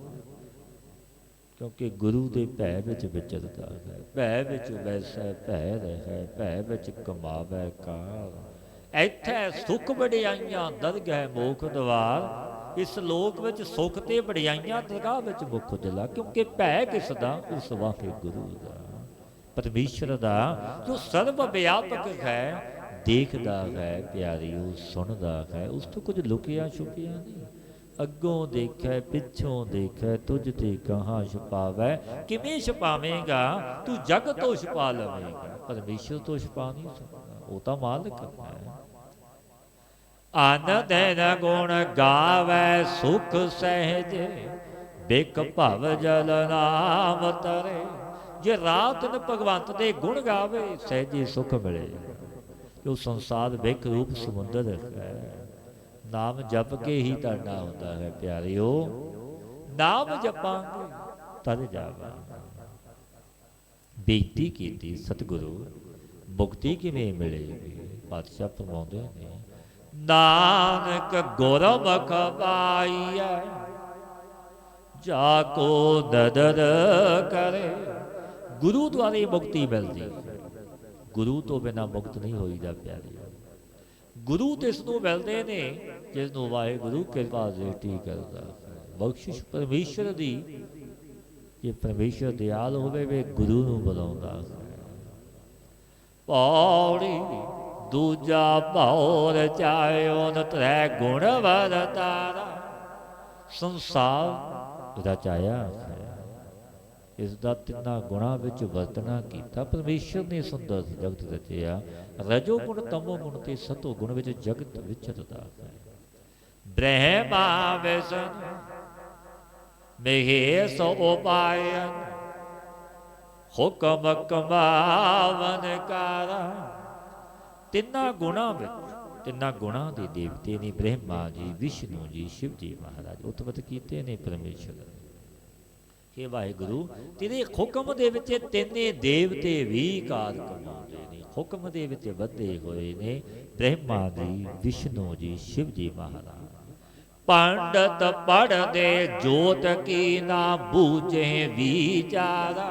क्योंकि गुरु के भै विच विचरता है। भै विच वैसै भै रहे, भै विच कमावै कार, इत्थै सुख वडियाइयां दरगह मोख द्वार। इस लोक विच सुख ते वडियाइयां दरगाह विच मुख उजला, क्योंकि भै किस दा, उस वाहिगुरु दा, परमेश्वर दा जो सर्व व्यापक है, देखदा है प्यारियो, सुनदा है, उस तो कुछ लुकिया छुपिया नहीं। अगों देखे पिछों देखे, तुझ ते कहाँ छुपावै, किवें छुपावेगा तू जग तो छुपा लवेगा, परमेश्वर तो छुपा नहीं सकता, वो तो मालिक है। अन दिन गुण गावै सुख सहज, बिक भव जल नाम तरे। जे रात दिन भगवंत दे गुण गावे सहजे सुख मिले, जो संसार विख रूप समुंदर है, नाम जप के ही तरना होता है प्यारियो, नाम जपांगे तर जावांगे। बेनती की सतगुरु मुक्ति किवें मिलेगी। पातशाह फरमाउंदे ने नानक गुरमुख पाईऐ, जाको नदर करे। गुरु द्वारे मुक्ति मिलती है, गुरु तो बिना मुक्त नहीं होईदा प्यारे। गुरु तिसनों मिलते ने जिसनों वाहिगुरु कृपा दृष्टि करता, बख्शिश परमेश्वर दी। जे परमेश्वर दयाल होवे वे गुरु नूं बुलाउंदा है। पौड़ी दूजा भौर चायो न त्रै गुण वरतारा, संसार रचाया है, इसका तिना गुणा विच वर्तना किया। परमेश्वर ने सुंदर जगत रचिया, रजो गुण तमो गुण ते सतो गुण विच जगत विचरता है। ब्रह्मा विष्णु महेश उपायन, हुक्म कमावन कारा। तिना गुणा विच, तिना गुणा दे देवते ने ब्रह्मा जी, विष्णु जी, शिव जी महाराज उत्पत कीते ने परमेश्वर ने। हे वाहिगुरु तेरे हुक्म दे विच तिन्ने देवते भी कार कमाउंदे ने, हुक्म दे विच वधे होए ने ब्रह्मा जी, विष्णु जी, शिव जी महाराज। पंडित पढ़दे जोत की ना बूझे विचारा,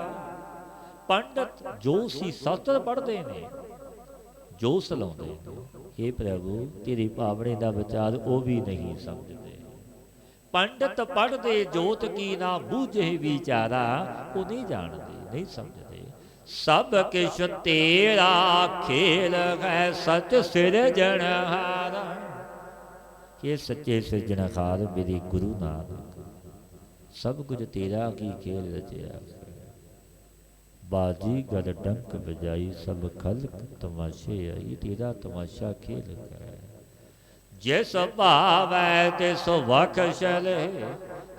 ਪੰਡਤ ਜੋ ਸੀ ਸ਼ਾਸਤਰ ਪੜ੍ਹਦੇ ਨੇ, ਜੋ ਸਲਾਉਂਦੇ ਨੇ, हे ਪ੍ਰਭੂ ਤੇਰੇ ਭਾਵਨੇ ਦਾ ਵਿਚਾਰ ਉਹ ਵੀ ਨਹੀਂ ਸਮਝਦੇ। ਪੰਡਤ ਪੜ੍ਹਦੇ ਜੋਤ ਕੀ ਨਾ ਬੂਝੇ ਵਿਚਾਰਾ, ਉਹ ਨਹੀਂ ਜਾਣਦੇ, ਨਹੀਂ ਸਮਝਦੇ। ਸਭ ਕਿਛ ਤੇਰਾ ਖੇਲ ਹੈ ਸਚ ਸਿਰਜਣਹਾਰਾ, ਇਹ ਸੱਚੇ ਸਿਰਜਣਹਾਰ ਮੇਰੇ ਗੁਰੂ ਨਾਨਕ, ਸਭ ਕੁਝ ਤੇਰਾ ਕੀ ਖੇਲ ਰਚਿਆ। बाजी गद डंक बजाई सब खलक तमाशे आई, तेरा तमाशा खेल है। जिस भावै तिस बख्श ले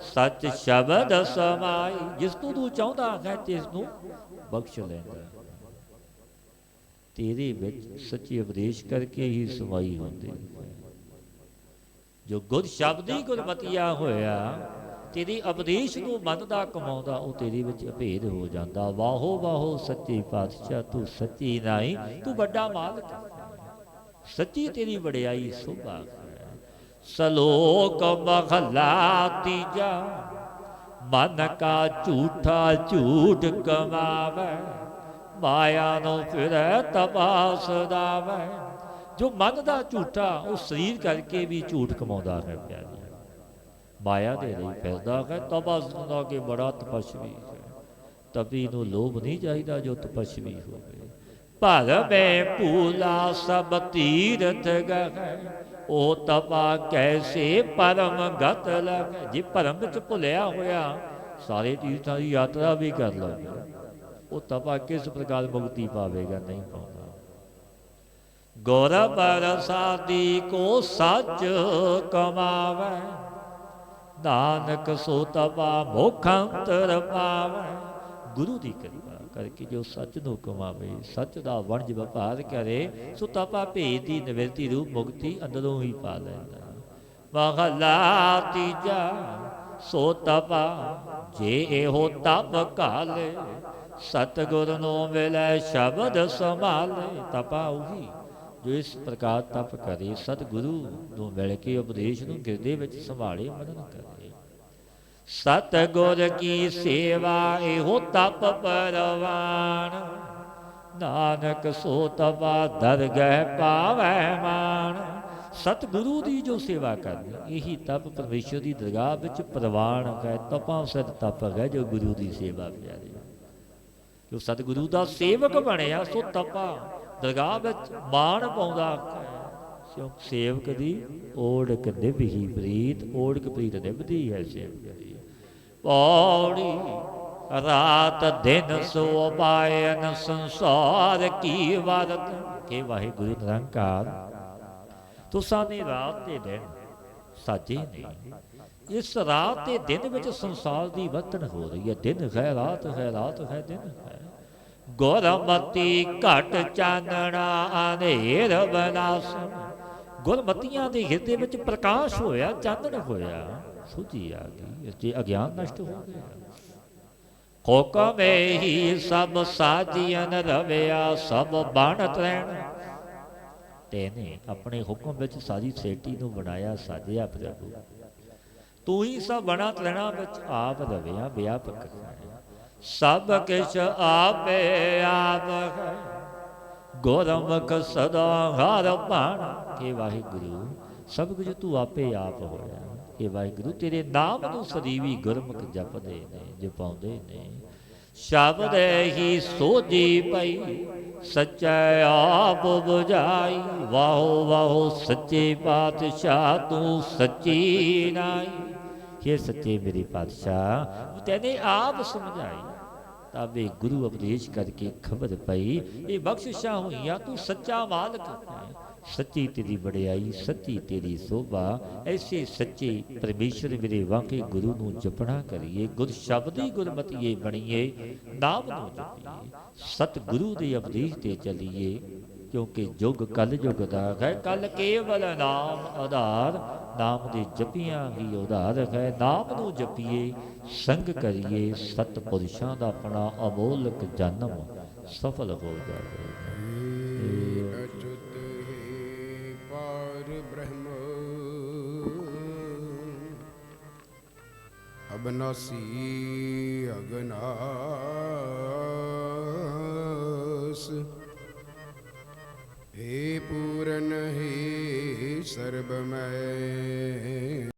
सच शब्द समाई, जिस तू तू चाहता है तिस नू बख्श लैंदा। तेरे विच सच्चे उपदेश करके ही समाई होंदी, जो गुर शब्द ही गुरमतिया होया तेरी उपदेश ਨੂੰ ਮੰਨਦਾ ਕਮਾਉਂਦਾ, ਉਹ ਤੇਰੇ ਵਿੱਚ ਅਭੇਦ ਹੋ ਜਾਂਦਾ। ਵਾਹੋ ਵਾਹੋ ਸੱਚੇ ਪਾਤਸ਼ਾਹ ਤੂੰ ਸੱਚੀ ਨਾਈ, ਤੂੰ ਵੱਡਾ ਮਾਲਕ, ਸੱਚੀ ਤੇਰੀ ਵਡਿਆਈ ਸੋਭਾ। ਸਲੋਕ ਮਹਲਾ ਤੀਜਾ, ਮਨ ਕਾ ਝੂਠਾ ਝੂਠ ਕਮਾਵੇ, ਮਾਇਆ ਨੂੰ ਫਿਰੈ ਤਪਾ ਸਦਾਵੇ। ਜੋ ਮਨ ਦਾ ਝੂਠਾ, ਉਹ ਸਰੀਰ ਕਰਕੇ ਵੀ ਝੂਠ ਕਮਾਉਂਦਾ ਹੈ ਪਿਆਰੀ, ਮਾਇਆ ਦੇ ਲਈ ਫਿਰਦਾ ਹੈ। ਤਪਾ ਸੁਣਦਾ ਕਿ ਬੜਾ ਤਪਸਵੀ ਹੈ, ਤਪੀ ਨੂੰ ਲੋਭ ਨਹੀਂ ਚਾਹੀਦਾ ਜੋ ਤਪਸਵੀ ਹੋਵੇ। ਭਰਵੇਂ ਭੂਲਾ ਸਭ ਤੀਰਥ ਗਏ, ਉਹ ਤਪਾ ਕੈਸੇ ਪਰਮ ਗਤ ਲਗੈ। ਜੇ ਭਰਮ ਵਿੱਚ ਭੁੱਲਿਆ ਹੋਇਆ ਸਾਰੇ ਤੀਰਥਾਂ ਦੀ ਯਾਤਰਾ ਵੀ ਕਰ ਲਵੇ, ਉਹ ਤਪਾ ਕਿਸ ਪ੍ਰਕਾਰ ਮੁਕਤੀ ਪਾਵੇਗਾ, ਨਹੀਂ ਪਾਉਂਦਾ। ਗੌਰਵ ਰਸਾਦੀ ਕੋ ਸੱਚ ਕਮਾਵੇ, ਨਾਨਕ ਸੋ ਤਪਾ ਮੋਖੰਤਰ ਪਾਵੇ। ਗੁਰੂ ਦੀ ਕਿਰਪਾ ਕਰਕੇ ਜੋ ਸੱਚ ਨੂੰ ਕਮਾਵੇ, ਸੱਚ ਦਾ ਵਣਜ ਵਪਾਰ ਕਰੇ, ਸੋ ਤਪਾ ਭੇਦ ਦੀ ਨਿਵਰਤੀ ਰੂਪ ਮੁਕਤੀ ਅੰਦਰੋਂ ਹੀ ਪਾ ਲੈਂਦਾ। ਮਹਲਾ ਤੀਜਾ, ਸੋ ਤਪਾ ਜੇ ਇਹੋ ਤਪ ਘਾਲੇ, ਸਤਿਗੁਰ ਨੂੰ ਮਿਲੇ ਸ਼ਬਦ ਸੰਭਾਲੇ। ਤਪਾ ਉਹੀ ਜੋ ਇਸ ਪ੍ਰਕਾਰ ਤਪ ਕਰੇ, ਸਤਿਗੁਰੂ ਨੂੰ ਮਿਲ ਕੇ ਉਪਦੇਸ਼ ਨੂੰ ਹਿਰਦੇ ਵਿੱਚ ਸੰਭਾਲੇ, ਮਨਨ ਕਰੇ। ਸਤਿਗੁਰ ਕੀ ਸੇਵਾ ਇਹੋ ਤਪ ਪਰਵਾਨ, ਨਾਨਕ ਸੋ ਤਪਾ ਦਰਗਹਿ ਪਾਵੈ ਮਾਨ। ਸਤਿਗੁਰੂ ਦੀ ਜੋ ਸੇਵਾ ਕਰਨੀ, ਇਹੀ ਤਪ ਪਰਮੇਸ਼ਰ ਦੀ ਦਰਗਾਹ ਵਿੱਚ ਪ੍ਰਵਾਨ ਹੈ। ਤਪਾਂ ਸਿਰ ਤਪ ਹੈ ਜੋ ਗੁਰੂ ਦੀ ਸੇਵਾ ਪਿਆਰੇ, ਜੋ ਸਤਿਗੁਰੂ ਦਾ ਸੇਵਕ ਬਣਿਆ, ਸੋ ਤਪਾ ਦਰਗਾਹ ਵਿੱਚ ਮਾਣ ਪਾਉਂਦਾ ਹੈ। ਸੇਵਕ ਦੀ ਓੜਕ ਨਿਭੀ ਪ੍ਰੀਤ, ਓੜਕ ਪ੍ਰੀਤ ਨਿਭਦੀ ਹੈ ਸੇਵਕ ਦੀ। ਪੌੜੀ ਰਾਤ ਦਿਨ ਸੋ ਪਾਇਨ ਸੰਸਾਰ ਕੀ ਵਰਤ, ਕਿ ਵਾਹਿਗੁਰੂ ਨਿਰੰਕਾਰ ਤੁਸਾਂ ਨੇ ਰਾਤ ਤੇ ਦਿਨ ਸਾਜੇ ਨੇ। ਇਸ ਰਾਤ ਤੇ ਦਿਨ ਵਿੱਚ ਸੰਸਾਰ ਦੀ ਵਰਤਣ ਹੋ ਰਹੀ ਹੈ। ਦਿਨ ਹੈ ਰਾਤ ਹੈ, ਰਾਤ ਹੈ ਦਿਨ ਹੈ। ਗੁਰਮਤੀ ਘਟ ਚਾਨਣਾ ਅਨੇਰ ਬਨਾਸਨ, ਗੁਰਮਤੀਆਂ ਦੇ ਹਿਰਦੇ ਵਿੱਚ ਪ੍ਰਕਾਸ਼ ਹੋਇਆ, ਚਾਨਣ ਹੋਇਆ, ਸੁਝੀ ਆ ਗਈ ਤੇ ਅਗਿਆਨ ਨਸ਼ਟ ਹੋ ਗਿਆ। ਹੁਕਮ ਹੀ ਸਭ ਸਾਜੀਨ ਰਵਿਆ, ਸਭ ਬਣ ਤ੍ਰੈਣ। ਤੈਨੇ ਆਪਣੇ ਹੁਕਮ ਵਿੱਚ ਸਾਰੀ ਸੇਟੀ ਨੂੰ ਬਣਾਇਆ, ਸਾਜਿਆ ਪ੍ਰਭੂ। ਤੂੰ ਹੀ ਸਭ ਬਣਾ ਤ੍ਰੈਣਾ ਵਿੱਚ ਆਪ ਰਵਿਆ, ਵਿਆਪਕ ਹੈ। ਸਭ ਕਿਛ ਆਪੇ ਆਪ ਹੈ, ਗੁਰਮੁਖ ਸਦਾ ਹਰ ਭਾਣਾ। ਕਿ ਵਾਹਿਗੁਰੂ ਸਭ ਕੁਝ ਤੂੰ ਆਪੇ ਆਪ ਹੋਇਆ। ਕਿ ਵਾਹਿਗੁਰੂ ਤੇਰੇ ਨਾਮ ਨੂੰ ਸਦੀਵੀ ਗੁਰਮੁਖ ਜਪਦੇ ਨੇ, ਜਪਾਉਂਦੇ ਨੇ। ਸ਼ਬਦ ਹੀ ਸੋਝੀ ਪਈ, ਸੱਚੈ ਆਪ ਬੁਝਾਈ। ਵਾਹੋ ਵਾਹੋ ਸੱਚੇ ਪਾਤਸ਼ਾਹ ਤੂੰ ਸੱਚੀ ਨਾਈ। हे सच्चे मेरे पातशाह तेने आप समझाई, ताबे गुरु उपदेश करके खबर पई, ये बख्शिशां हुईयां तू सच्चा मालिक है। सच्ची तेरी बड़ियाई, सच्ची तेरी शोभा। ऐसे सच्चे परमेश्वर मेरे वाके गुरु नूं जपना करिए, गुर शब्द ही गुरमतिए बणीए, नाम नूं जपीए, सतगुरु दे उपदेश ते चलीए। क्योंकि युग कल युग दा है, कल केवल नाम आधार। नाम दे जपियां ही उधार है। नाम नूं जपीए, संग करिए, सतपुरुषां दा अपना अमोलक जन्म सफल हो जाए।
अच्युत हे पार ब्रह्म अबनासी अगनासी, दोष। हे पूरन हे सर्वमय।